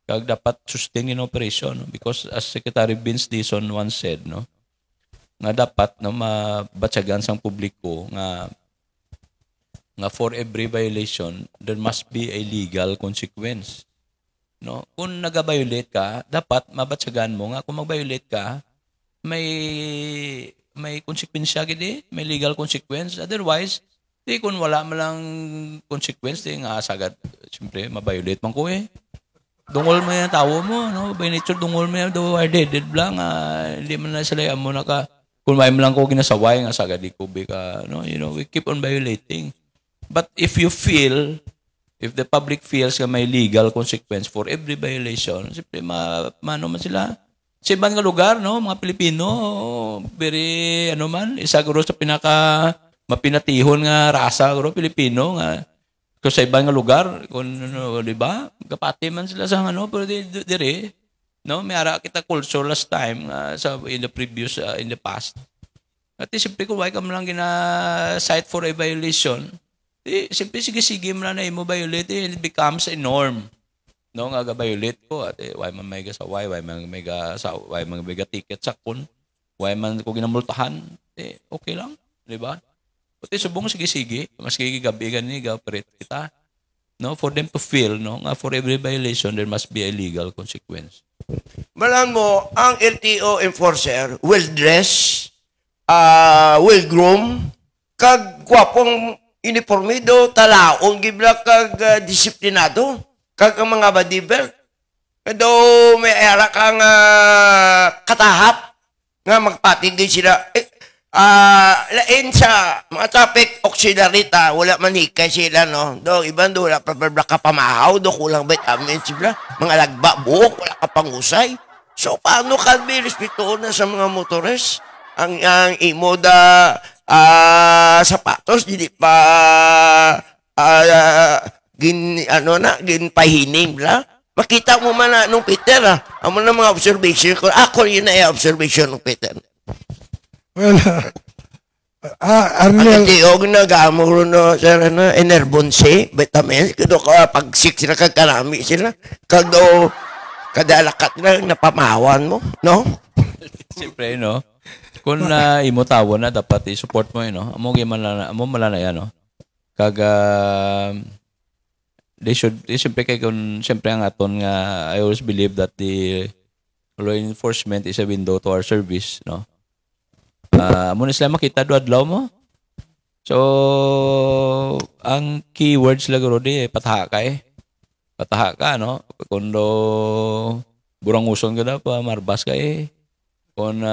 kag dapat sustain in operation, no? Because as Secretary Vince Dizon once said, no, nga dapat mabatyagan sang publiko nga for every violation, there must be a legal consequence. No? Kung nag-violate ka, dapat mabatsagan mo nga kung mag-violate ka, may konsekwensya gidi, may legal consequence. Otherwise, kung wala man lang consequence, nga sagad, siyempre, ma-violate man ko eh. Dungol mo yung tawo mo, no? By nature, dungol mo yung dead lang, hindi man na sila mo kung may lang ko ginasaway, nga sagad, di kubi ka, no? We keep on violating. But if the public feels na may legal consequence for every violation, siyempre, mano man sila. Sa ibang lugar, no, mga Pilipino, very, isa guro sa mapinatihon nga rasa, guro, Pilipino, nga, kung sa ibang lugar, kung, di ba, kapati man sila sa, pero dire, no, may ara kita culture last time, in the past. At siyempre, kung why ka man lang gina-cite for a violation, Siyempre, sige mo na imo violate, it becomes a norm. No, nga violate ko, at why man may gasaway, why man may ticket sa kun, why man ko ginamultahan, okay lang, di ba? Pati subong sige, mas gigabi gani ga-operate kita. No, for them to feel, no, nga for every violation, there must be a legal consequence.
Malan mo, ang LTO enforcer will dress, will groom, kag gwapong uniformido, talaon, gibla kag disiplinado, kag ang mga badibel. Kado may era kang katahap, nga magpatindig sila. Lain sa mga topic, auxiliarita, wala manikay sila, no? Do, iban do, wala pa ka pamahaw, do, kulang vitamins sila. Mga lagba, buhok, wala ka pangusay. So, paano ka may respeto na sa mga motores? Ang imo da sapatos, hindi pa ginpahining, bla? Makita mo man na nung Peter, amo na mga observation ko. Ako yun na observation ng Peter.
Well, Arnel...
Ang tiyog na gamuro no, sir, enerbonse, vitamins, kado ka, pag sick sila, kagkarami sila, kado, kadalakat na, napamawan mo, no?
Siyempre, no? Kung imo tawo na, dapat i-support mo, no? Amo malana yan, no? Siyempre, siyempre ang aton nga, I always believe that the law enforcement is a window to our service, no? Muna sila makita adlaw mo. So, ang keywords lagro di, pataha ka Pataha ka, no? Kundo buranguson ka na pa, marbas ka Kung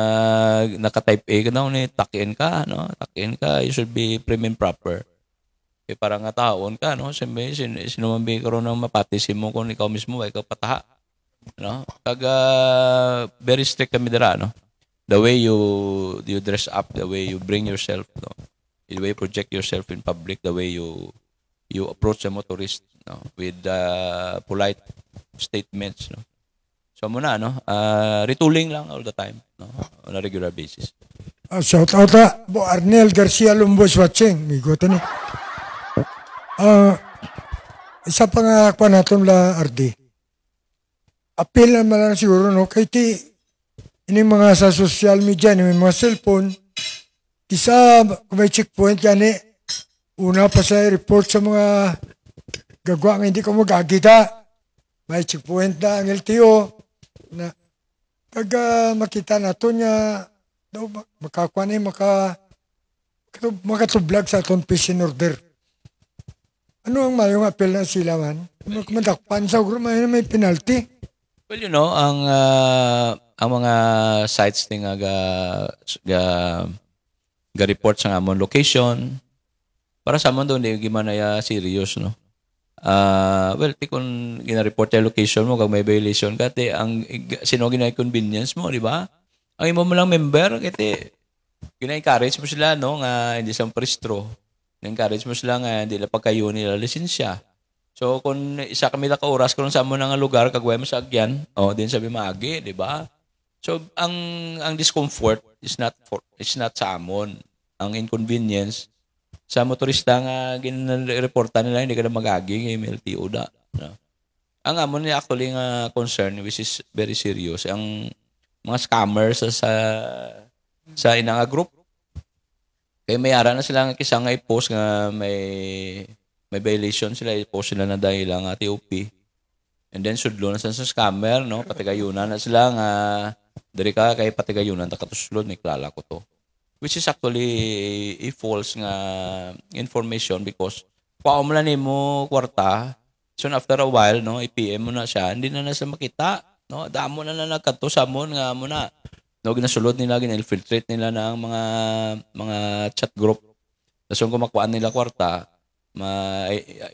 naka-type A ka na, takin ka, no? Takin ka, you should be prim and proper. Parang nga taon ka, no? Sinumambi ka rin ng mapatisim mo kung ikaw mismo ay ikaw pataha. No? Very strict kami dira, no? The way you dress up, the way you bring yourself, no? The way you project yourself in public, the way you approach a motorist, no? With polite statements, no? So muna, no? Retooling lang all the time, no? On a regular basis.
Shout out po Arnel Garcia Lumbos watching. Migote ni. Isa pa nga kwa natin la RD. Appeal naman lang siguro, no? Kaya ini mga sa social media, ini mga cellphone, isa kung may checkpoint yan una pa sa report sa mga gagwa nga hindi ko magagita. May checkpoint na ang LTO na pag makita nato niya daw makakuha na makatublag sa atong fishing order. Ano ang mayong apel na sila man? Madakpan sa ugro, may penalty.
Well, you know, ang mga sites ni nga report sa amon location para sa amon doon di gimanaya serious, no. Well, kung gina-report yung location mo kag may violation ka ang sino gina-convenience mo, di ba? Ang imo mo lang member kay gina-encourage mo sila, no, nga hindi sa prestro. Encourage mo sila nga hindi la pagkayo nila lisensya. So kung isa kami la ka oras kung sa amon nga lugar kagway mo sa agyan, din sabi maagi, di ba? So ang discomfort is not sa amon. Ang inconvenience sa motorista nga gin-reporta nila hindi ka na magagi ng MLTO da. No? Ang amon ni actually nga concern which is very serious ang mga scammers sa inanga group. Kaya may ara na sila nga kisa nga i-post nga may violation sila i-post sila na dahil lang TOP. And then sudlo na sa scammer, no? Patigayunan na sila nga dari ka kay patigayunan ta katuslod ni klala ko to. Which is actually a false nga information because paom lang nimo kwarta, so after a while, no, i-PM mo na siya, hindi na siya makita, no? Damo na nagkadto sa mon nga mo na. No, ginasulod nila, gina-infiltrate nila ng mga chat group. Tapos kung kumakuhaan nila kwarta,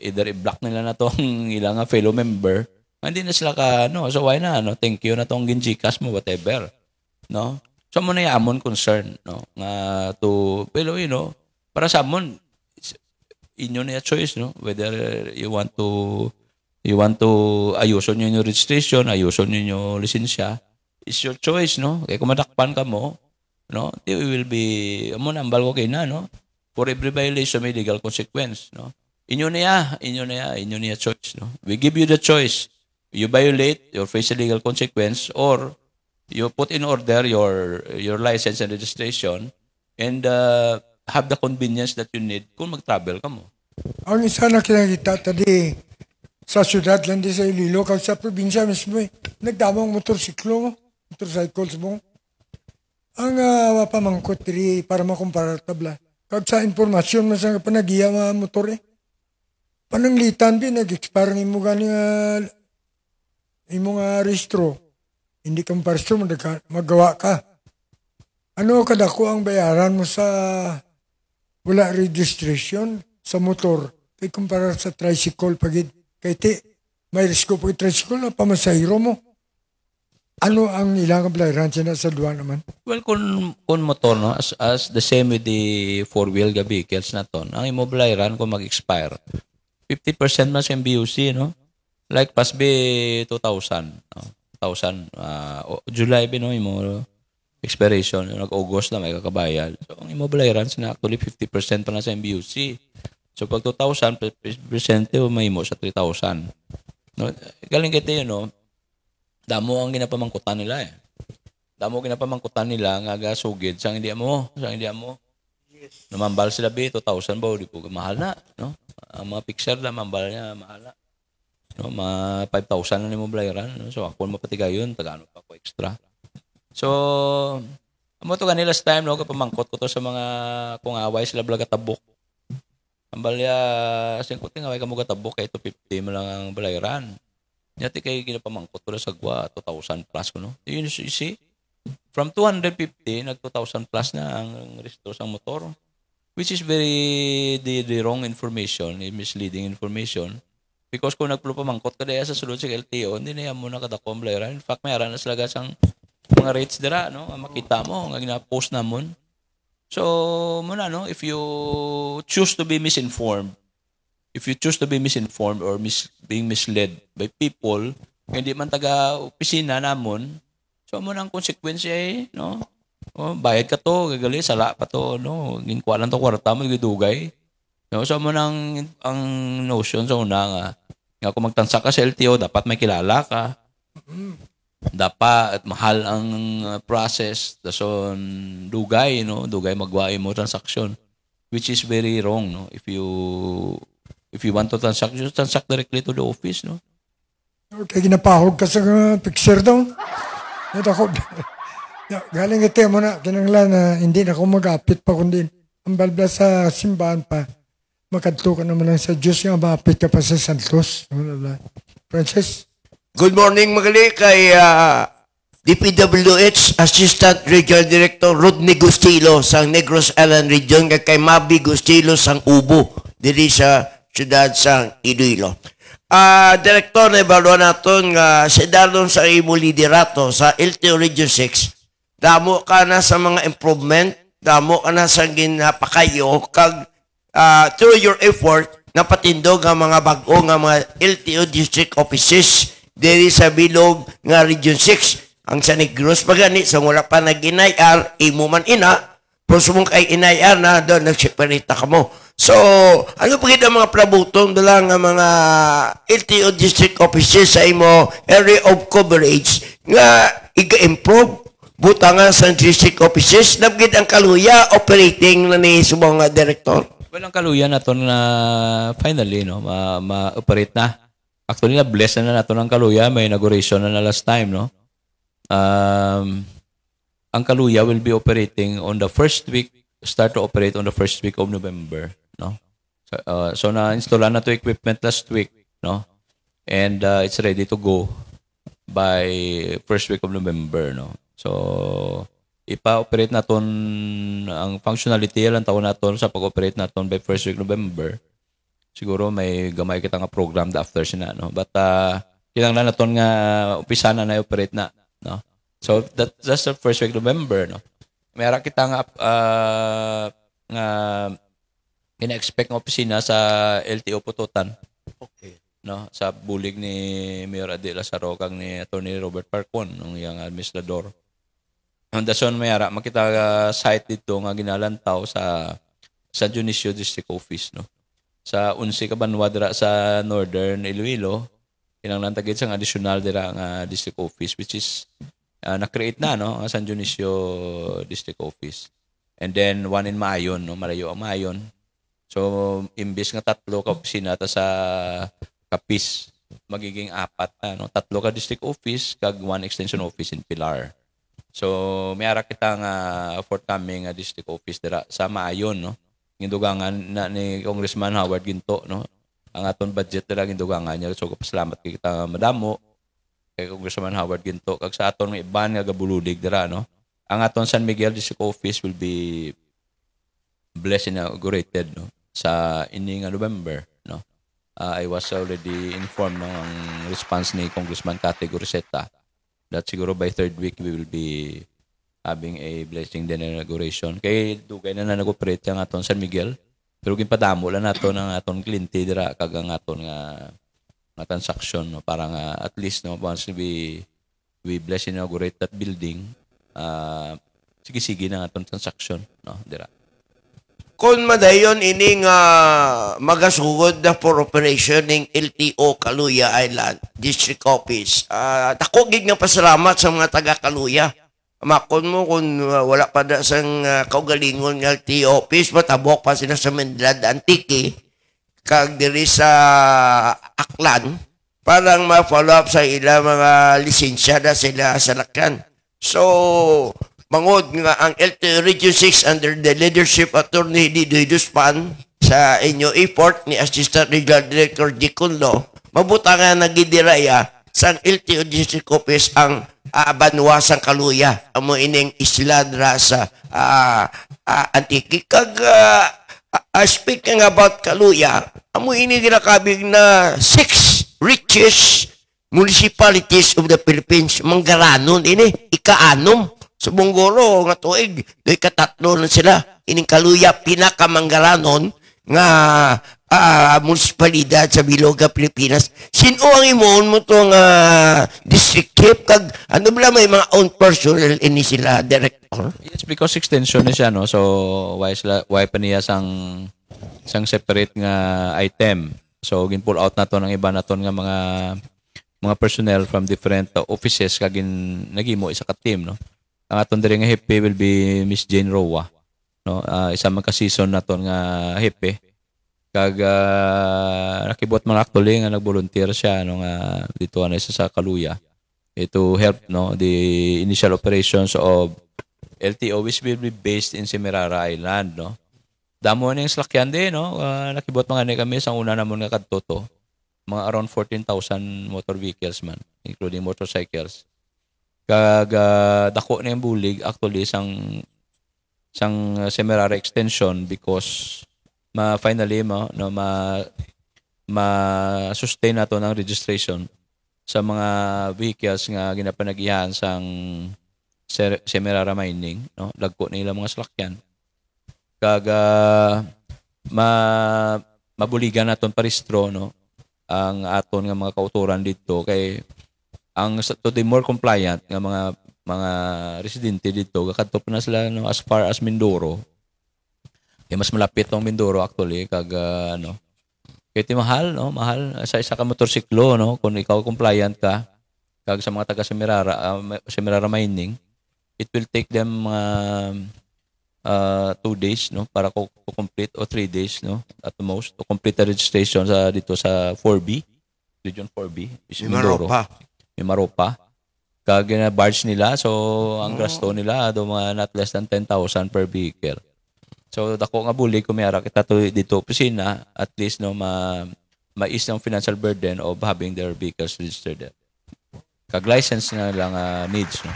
either i-block nila na tong ilang fellow member, hindi na sila so why na, no? Thank you na tong ginjikas mo, whatever. No? So, mo na yung concern, no? Nga pero, para sa amon, inyo na yung choice, no? Whether you want to ayuson nyo yung registration, ayuson nyo yung lisensya, it's your choice, no? Kaya kung madakpan ka mo, no? It will be, ambal ko kayo na, no? For every violation, may legal consequence, no? inyo niya choice, no? We give you the choice. You violate, you face a legal consequence, or you put in order your license and registration and have the convenience that you need kung mag-travel ka mo.
Ang isa na kinakita tadi sa syudad lang di sa Iloilo, kag sa probinsya mismo nagdamang motorsiklo, motorcycles mo. Ang pamangkot diri para makumpara tabla. Kag sa informasyon mo sa panagiya mga motor pananglitan din, nag-expire ng imong rehistro. Hindi ka maparehistro, magawa ka. Ano kadako ang bayaran mo sa wala registration sa motor? Kaya kumpara sa tricycle, pagid. Kaya may risko pag tricycle na pamasahiro mo. Ano ang ilang bayaran siya sa duwa naman?
Well, kung motor, no, as the same with the four-wheel vehicles na to, ang imobiliran kung mag-expire, 50% mas yung BUC, no? Like PASB 2,000. No? 1,000. July, no, yung expiration. Yung nag-August na may kakabayad. So, ang imobiliran, actually 50% pa na sa MBUC. So, pag 2,000, percent may mo sa 3,000. No? Galing kita yun, no? Damo ang ginapamangkutan nila, eh. Damo ang ginapamangkutan nila, nga gasugid, sang hindi mo. Yes. Namambal sila, 2,000 ba? Di po, mahal na, no? Ang mga picture na, mambal niya, mahal na. No, mga 5,000 na ni mo bayaran. No? So, ako mapatiga yun, tagano pa ako extra. So, amo to kanila last time, no, kapamangkot ko to sa mga kung away sila blaga tabok. Ang balya, singkot nga away ka mo katabok, kaya 250 mo lang ang bayaran. Yati kayo kinapamangkot ko na sa gwa, 2,000 plus ko, no? You see, from 250, nag 2,000 plus na ang restore sa motor. Which is very the wrong information, misleading information. Because kung nagpapamangkot ka daya sa sulod sa LTO, hindi na yan muna kadako ang bayaran. In fact, mayroon na sila gasang mga rates dira, no? Makita mo, nga gina-post namon. So, muna, no? If you choose to be misinformed, or being misled by people, hindi man taga-opisina namon, so muna ang konsekwensya no? Bayad ka to, gagali, sala pa to, no? Ginkwa lang to, kwarta mo, gidugay. No? So muna ang notion sa una nga kung magtansak ka sa LTO, dapat may kilala ka. Dapat mahal ang process, dason dugay, no? Dugay magwaay mo transaction, which is very wrong, no? If you want to transact, you transact directly to the office, no?
Okay, ginapahog ka sa picture daw. Ako, galing ito mo na, kinanglan na hindi na ako mag-apit pa kundi ang balbla sa simbahan pa. Makadto ka naman lang sa Diyos nga maapit ka pa sa Santos. Francis?
Good morning, magali, kay DPWH Assistant Regional Director Rodney Gustilo sa Negros Island Region, kay Mabi Gustilo sang Ubo, diri sa siyudad sang Iloilo. Direktor na ibalo natin nga si Dalon sa imo liderato sa LTO Region 6, damo ka na sa mga improvement, damo ka na sa ginapakayo, kag through your effort, napatindog ang mga bago nga mga LTO district offices diri sa bilog nga Region 6. Ang sa Negros pagani, sa wala pa nag-inayar, imo man ina, pero sumong kay inayar na, doon nagsiparita ka mo. So, ano pa ang mga prabutong dala nga mga LTO district offices sa imo area of coverage nga iga-improve buta nga sa district offices, nabgid ang kaluya operating na ni subong nga director?
Well, ang kaluya na to na finally, no, ma-operate na. Actually, na-bless na nato ng kaluya. May inauguration na last time, no? Ang kaluya will be operating on the first week, start to operate on the first week of November, no? So na-installan na to equipment last week, no? And it's ready to go by first week of November, no? So, ipa-operate naton ang functionality lang taon naton sa pag-operate naton by first week November. Siguro may gamay kita nga program after siya, no? But kinanglan naton nga umpisa na operate na, no? So that's the first week November, no? Mayara kita nga ina-expect nga opisina sa LTO Pututan.
Okay.
No, sa bulig ni Mayor Adi Lazaro kag ni Attorney Robert Parcon, ng iyang administrador. Ang dason mayara makita site dito nga ginalantaw sa San Dionisio District Office, no. sa 11 ka banwa dira sa Northern Iloilo, kinahanglan tagid sang additional dira nga district office which is na-create na no ang San Dionisio District Office. And then one in Maayon, no, malayo ang Maayon. So imbis nga 3 ka opisina ta sa Capiz, magiging 4 na no, 3 ka district office kag 1 extension office in Pilar. So may ara kita nga forthcoming district office dira sa Maayon no. Gindugangan na ni Congressman Howard Ginto no. Ang aton budget dira gindugangan niya. So pasalamat kay kita madamo kay Congressman Howard Ginto kag sa aton nga iban nga gabuludig dira no. Ang aton San Miguel District Office will be blessed inaugurated no sa ini nga November no. I was already informed ng response ni Congressman Kate Goriseta that siguro by 3rd week we will be having a blessing din inauguration. Kay dugay na nag-operate ang aton San Miguel. Pero ginpadamo lang nato ng aton kliyente dira kag ang aton nga transaction no para nga at least no once we bless inaugurate that building sige na aton transaction no dira.
Kung madayon ining magasugod na for operation ng LTO Kaluya Island District Office. Dako gid nga pasalamat sa mga taga Kaluya. Makon mo kung wala pa da sang kaugalingon ng LTO Office, matabok pa sila sa Mendlad Antique kag diri sa Aklan parang ma-follow up sa ila mga lisensya na sila sa lakyan. So, mangod nga ang LTO Region 6 under the leadership Attorney Didoy Duspan sa inyo effort ni Assistant Regional Director Giconlo, mabutangan nagidiraya sa LTO District Office ang banwa sang Kaluya. Amo ining isla dra sa Antique. Kag speaking about Kaluya, amo ini ginakabig na 6 richest municipalities of the Philippines. Manggaranon ini ika-6 sa Bonggoro nga tuig, doy katatlo na sila. Ining Kaluya pinakamanggaranon nga munisipalidad sa Biloga, Pilipinas. Sino ang imoon mo itong district chief? Kag ano ba may mga own personnel ini sila, director?
Yes, because extension na siya no. So why pa niya sang separate nga item. So gin-pull out nato ng iba naton nga mga personnel from different offices kag nagimo isa ka team no. Ang aton diri nga hepe will be Miss Jane Roa no. Isa man ka season naton nga hepe. Kag nakibot man actually nga nag-volunteer siya no nga dito na isa sa Kaluya to help no the initial operations of LTO which will be based in Semirara Island no. Damo ning salakyan din no. Nakibot man ni kami sa una namon nga kadto to. Mga around 14,000 motor vehicles man including motorcycles. Kag dako na yung bulig actually sang Semirara extension because finally ma-sustain nato ng registration sa mga vehicles nga ginapanagihan sang Semirara Mining no dagko na ilang mga salakyan kag mabuligan naton parehistro no ang aton nga mga kauturan dito kay ang to the more compliant nga mga residente dito kakadto pa na sila no as far as Mindoro. Kaya mas malapit ang Mindoro actually kag kaya mahal no mahal sa isa ka motorsiklo no kung ikaw compliant ka kag sa mga taga Semirara Mining it will take them 2 days no para to complete o 3 days no at the most to complete the registration sa dito sa 4B Region 4B is Mindoro. Maropa kag barge nila so ang gasto nila do mga not less than 10,000 per vehicle. So dako nga bulig kumiyara kita to dito opisina at least no mais ng financial burden of having their vehicles registered there. Kag license na lang needs no.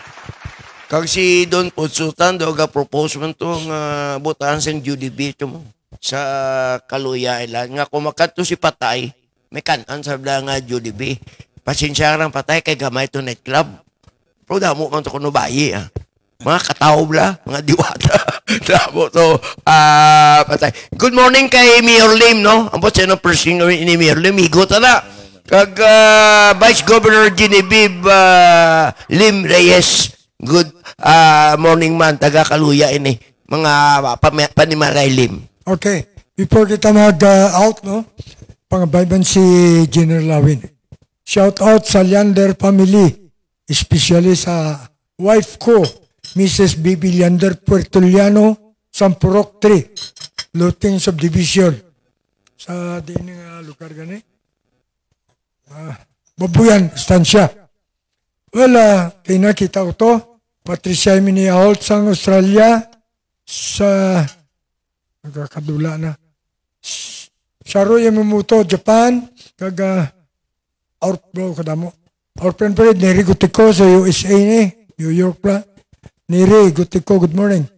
Kag si Don Putsutan do ga propose man to nga butahan sa UDB to mo sa Kaluya Island nga kumakadto si Patay may kanan sa nga UDB. Pasensya lang Patay kay gamay to nightclub. Pero damo man to kuno bayi mga kataob la, mga diwata. Damo to Patay. Good morning kay Mayor Lim no. Ang boss no person ni Mayor Lim igo ta na. Kag Vice Governor Genevieve Lim Reyes. Good morning man taga Kaluya ini. Mga panimaray Lim.
Okay. before kita mag-out, no? Pangabayban si General Lawin. Shout out sa Leander family, especially sa wife ko, Mrs. Bibi Leander Puertoliano, Sampurok 3, Luting Subdivision. Sa din nga lugar gani. Babuyan, Estancia. Well, kinakita ko to. Patricia Miniaholt sa Australia sa nagkakadula na. Sharo Yamamoto, Japan. Our friend pa rin, Neri Gutiko sa USA ni, New York pa. Neri Gutiko, good morning.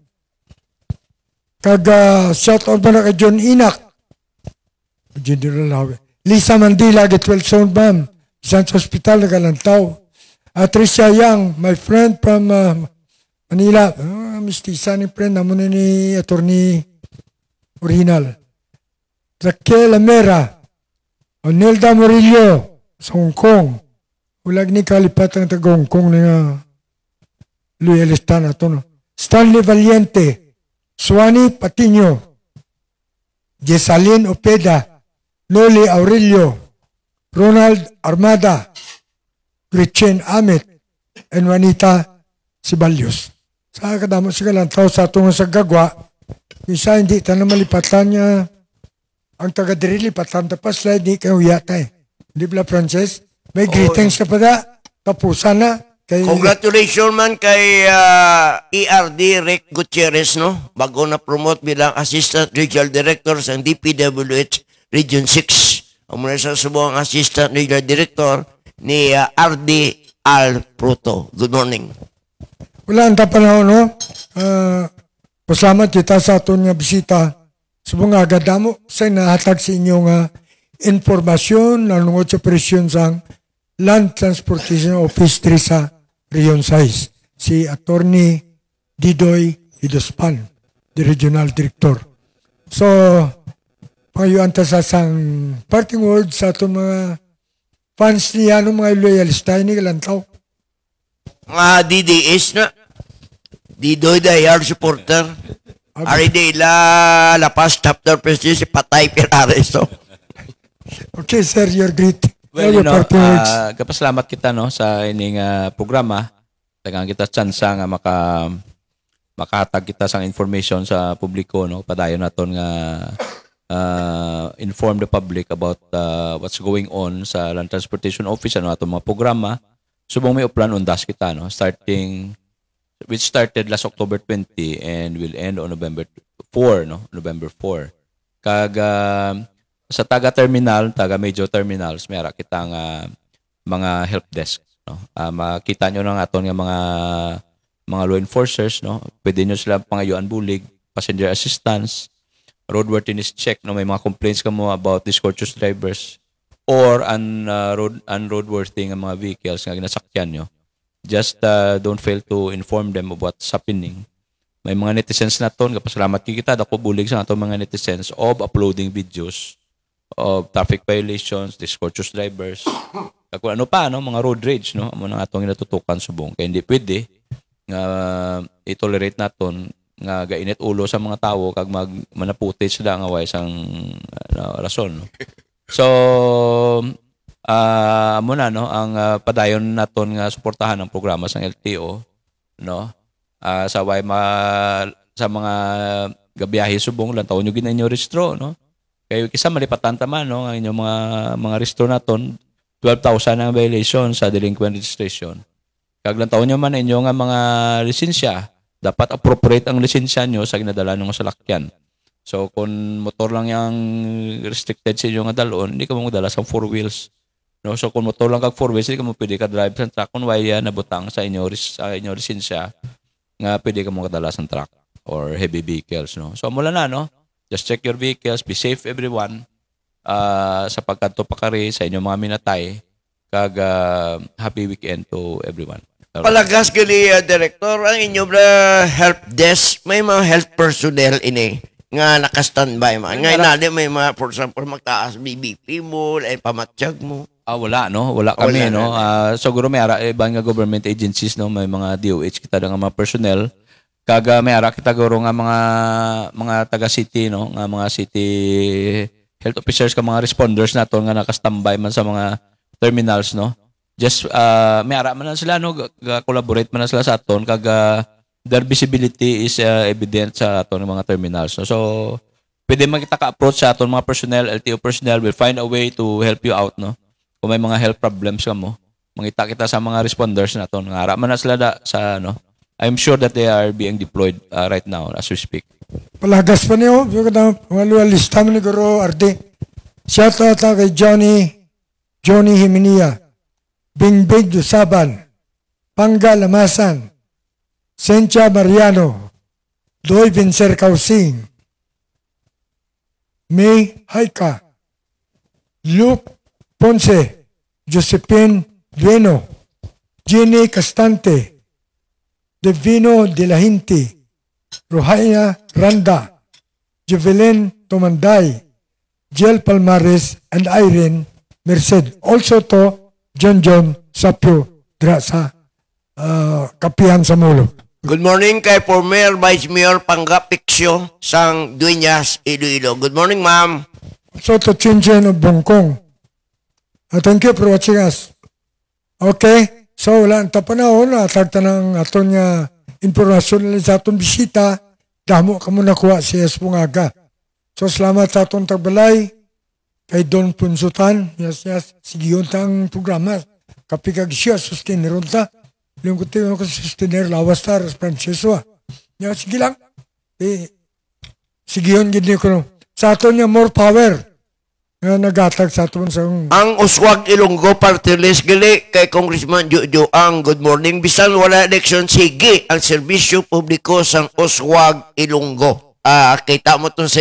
Shout out pa na kay John Inak. General Lawe. Lisa Mandila, get well soon, ma'am. Isang hospital, nagalantaw. Tricia Yang, my friend from Manila. Mistisa ni friend, namun ni attorney Original. Raquel Amera, Onelda Murillo, sa Hong Kong. Ulag ni kalipat ng taga Hong Kong nga Louis Elestan ato, no? Stanley Valiente, Suani Patiño, Jessalyn Opeda, Noli Aurelio, Ronald Armada, Gretchen Amet, and Juanita Sibalios. Sa kadamo sa kalantaw sa itong sa gagwa, isa hindi ta na malipatan niya ang taga-diri lipatan tapos slide di kayo yata eh. Di ba, Frances? May greetings ka pa da. Tapusan na.
Congratulations man kay ERD Rick Gutierrez, no? Bago na promote bilang Assistant Regional Director sa DPWH Region 6. Ang muna sa subong Assistant Regional Director ni RD Al Pruto. Good morning.
Wala ang tapanahon, no? Pasalamat kita sa aton nga bisita. Subong nga agadamo sa nahatag sa inyong informasyon na nungod sa operasyon sang Land Transportation Office 3 sa Region 6. Si Attorney Didoy Hidospan, the Regional Director. So, pangayuan ta sa sang parting words sa itong mga fans niya, mga loyalista, ini kalantaw.
Mga DDS na. Didoy da yard supporter. Ari de la Paz chapter president si Patay Pirares. So.
Okay, sir, you're great.
Well, kapasalamat kita no sa ining programa. Tagang kita tsansa nga makahatag kita sang information sa publiko no padayon naton nga inform the public about what's going on sa Land Transportation Office ano atong mga programa. Subong may uplan undas kita no which started last October 20 and will end on November 4 no November 4. Sa taga-terminal, taga-major terminals, mayroon kitang mga help desk. No? Makita nyo ng aton nga mga law enforcers. No? Pwede nyo sila pangayuan bulig, passenger assistance, roadworthiness check. No? May mga complaints ka mo about discourteous drivers or unroadworthy nga mga vehicles nga ginasakyan nyo. Just don't fail to inform them of what's happening. May mga netizens na ton, kapasalamat kita, dako bulig sa ato mga netizens of uploading videos of traffic violations, discourteous drivers, kung ano pa, no? Mga road rage, no? Amo nang atong ginatutukan subong. Kaya hindi pwede nga i-tolerate naton nga gainit ulo sa mga tao kag manaputi sila nga way sang rason, no? So, amo na no ang padayon naton nga suportahan ang programa sang LTO, no? Sa way sa mga gabiyahe subong lang taon nyo ginanyo restro, no? Kayo kisa malipatan tama, no? Ang inyong mga restro naton 12,000 ang violation sa delinquent registration. Kag lang taon nyo man inyo nga mga lisensya, dapat appropriate ang lisensya nyo sa ginadala nyo sa salakyan. So kung motor lang yung restricted sa inyo nga dalon, hindi ka mo dala sa 4 wheels. No? So kung motor lang kag 4 wheels, hindi ka mo pwede ka drive sa truck kung waya nabutang sa inyo lisensya nga pwede ka mo kadala sa truck or heavy vehicles, no? So mula na, no? Just check your vehicles, be safe everyone. Sa pagkanto pa kari sa inyong mga minatay, kag happy weekend to everyone.
Palagas gali director, ang inyong help desk, may mga health personnel ini nga naka-standby man. Nga inali may mga for example magtaas BBP mo, ay pamatsyag mo.
Wala, no? Wala kami, no? Siguro may ibang nga government agencies, no? May mga DOH kita nga mga personnel. Kaga may ara kita guro nga mga taga city no, nga mga city health officers ka mga responders naton nga naka-standby man sa mga terminals no. Just may ara man na sila no, collaborate man na sila sa aton kaga their visibility is evident sa aton mga terminals no. So pwede man kita ka-approach sa aton mga personnel, LTO personnel will find a way to help you out no. Kung may mga health problems ka mo, mangita kita sa mga responders naton nga ara man na sila sa ano. I'm sure that they are being deployed right now as we speak.
Palagas pa niyo, mga lista mo ni Guru Arde. Shout out kay Johnny Himinia, Bingbig Yusaban, Pangga Lamasan, Sencha Mariano, Doy Vincer Causing, May Haika, Luke Ponce, Josephine Dueno, Jenny Castante, Divino De La Hinti, Rohaya Randa, Jovelyn Tomanday, Jill Palmares, and Irene Merced. Also to John Sapio Drasa, Kapihan sa Mulo.
Good morning kay former Vice Mayor Pangga Piccio sang Dueñas, Iloilo. Good morning, ma'am.
Also to Chinchen of Bongkong. Thank you for watching us. Okay, so wala ang tapanahon, atagta ng aton nga impormasyon sa aton bisita, damo ka mo nakuha si Espungaga. So salamat sa aton tagbalay, kay Don Punsutan, yes, sigiyon tang programa, kapikag siya, sustainer unta, lingkot tayo ko sustainer, lawas tar, Francisco. Sige lang, sigiyon gini ko, sa aton nga more power, nga nagatag sa aton sa...
Ang Uswag Ilonggo Party List gali kay Congressman Jojo ang good morning. Bisan wala election, sige ang serbisyo publiko sang Uswag Ilonggo. Kita mo itong sa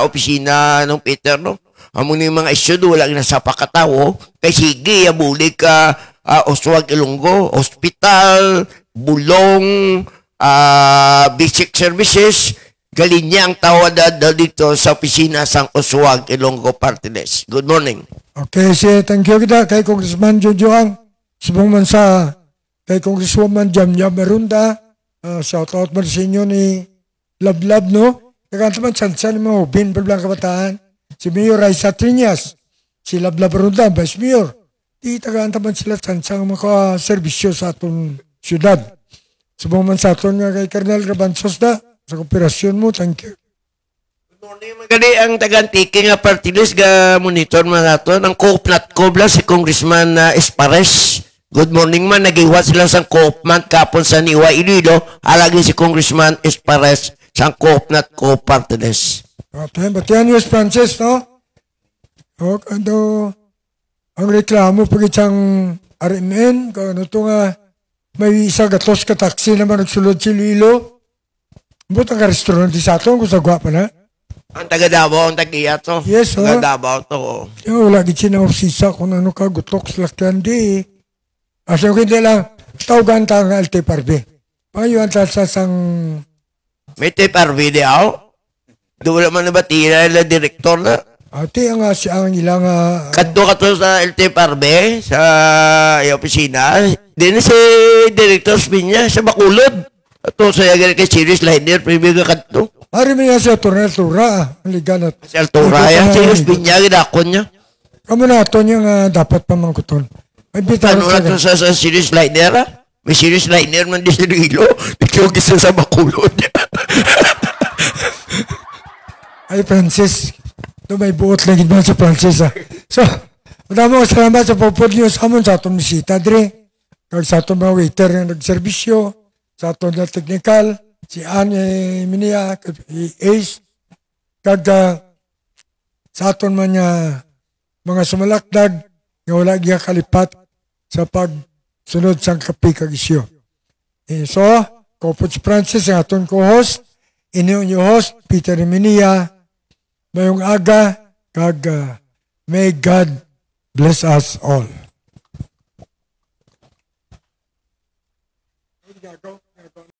opisina ng Peter, no? Among ni mga isyo wala nasa pakatawo, kay sige, bulig ka Uswag Ilonggo, hospital, bulong, basic services, galing niya ang tawad dito sa opisina sang Uswag Ilonggo Party List. Good morning.
Okay, thank you kita kay Congressman Jojo ang subong man sa kay Congresswoman Jamjam Merunda. Shout out man sa inyo ni Lablab, no? Kaya naman sansan mo, bin berblang kabataan. Si Mayor Raisa Triñas, si Lablab Merunda, Vice Mayor. Di tagaan naman sila sansang mga serbisyo sa atong syudad. Subong man sa aton nga kay Colonel Rabansos da. Sa kooperasyon mo, thank you.
Good morning, magali ang taga-Antique nga party list ga monitor man nato ang co-op Cobla si Congressman Espares. Good morning man, nagiwat sila sa co-op man kapon sa Niwa Iloilo, alagi si Congressman Espares sa co-op party list.
Batihan yung Francis, no? Ang reklamo pag isang RMN, kung ano ito nga, may isa gatos ka taxi naman nagsulod si Iloilo. Buta ka restaurant di sa ato, kung sa guwapa na.
Ang taga Davao, ang taga to.
Yes,
taga Davao to.
Wala gitsi na ofsisa kung ano ka, gutok salakyan di. Asa yung hindi lang, tawagan ta nga LTPRB. Pangayuan ta sa sang...
May TPRB di ako? Doon naman na ba tira na direktor na?
Ati ang ilang...
Kadto sa LTPRB, sa opisina. Din si Director Spinya sa Bacolod. Ito sa yagal kay Sirius Liner, pribig ka kadto.
Ari mo yan si Atty. Altura, ang liganat.
Si Altura, yan, Sirius Spinya, ginakon niya.
Kamu na ito niya dapat pamangkuton.
Ano na ito sa Sirius Liner, ha? May Sirius Liner man di sa Rilo, nagkiyogis sa Bacolod.
Ay, Francis, ito may buot lagi mo si Francis, ha? So, maraming salamat sa pupod niyo sa amon sa atong bisita, Dre. Kag sa atong mga waiter na nagservisyo, sa atong na technical, si Anne Minia, Ace, kag sa atong mga sumalakdag, nga wala giya kalipat sa pagsunod sang kapi kag isyo. So, Kopot si Francis, ang atong co-host, inyong host, Peter Minia, mayong aga, kag may God bless us all.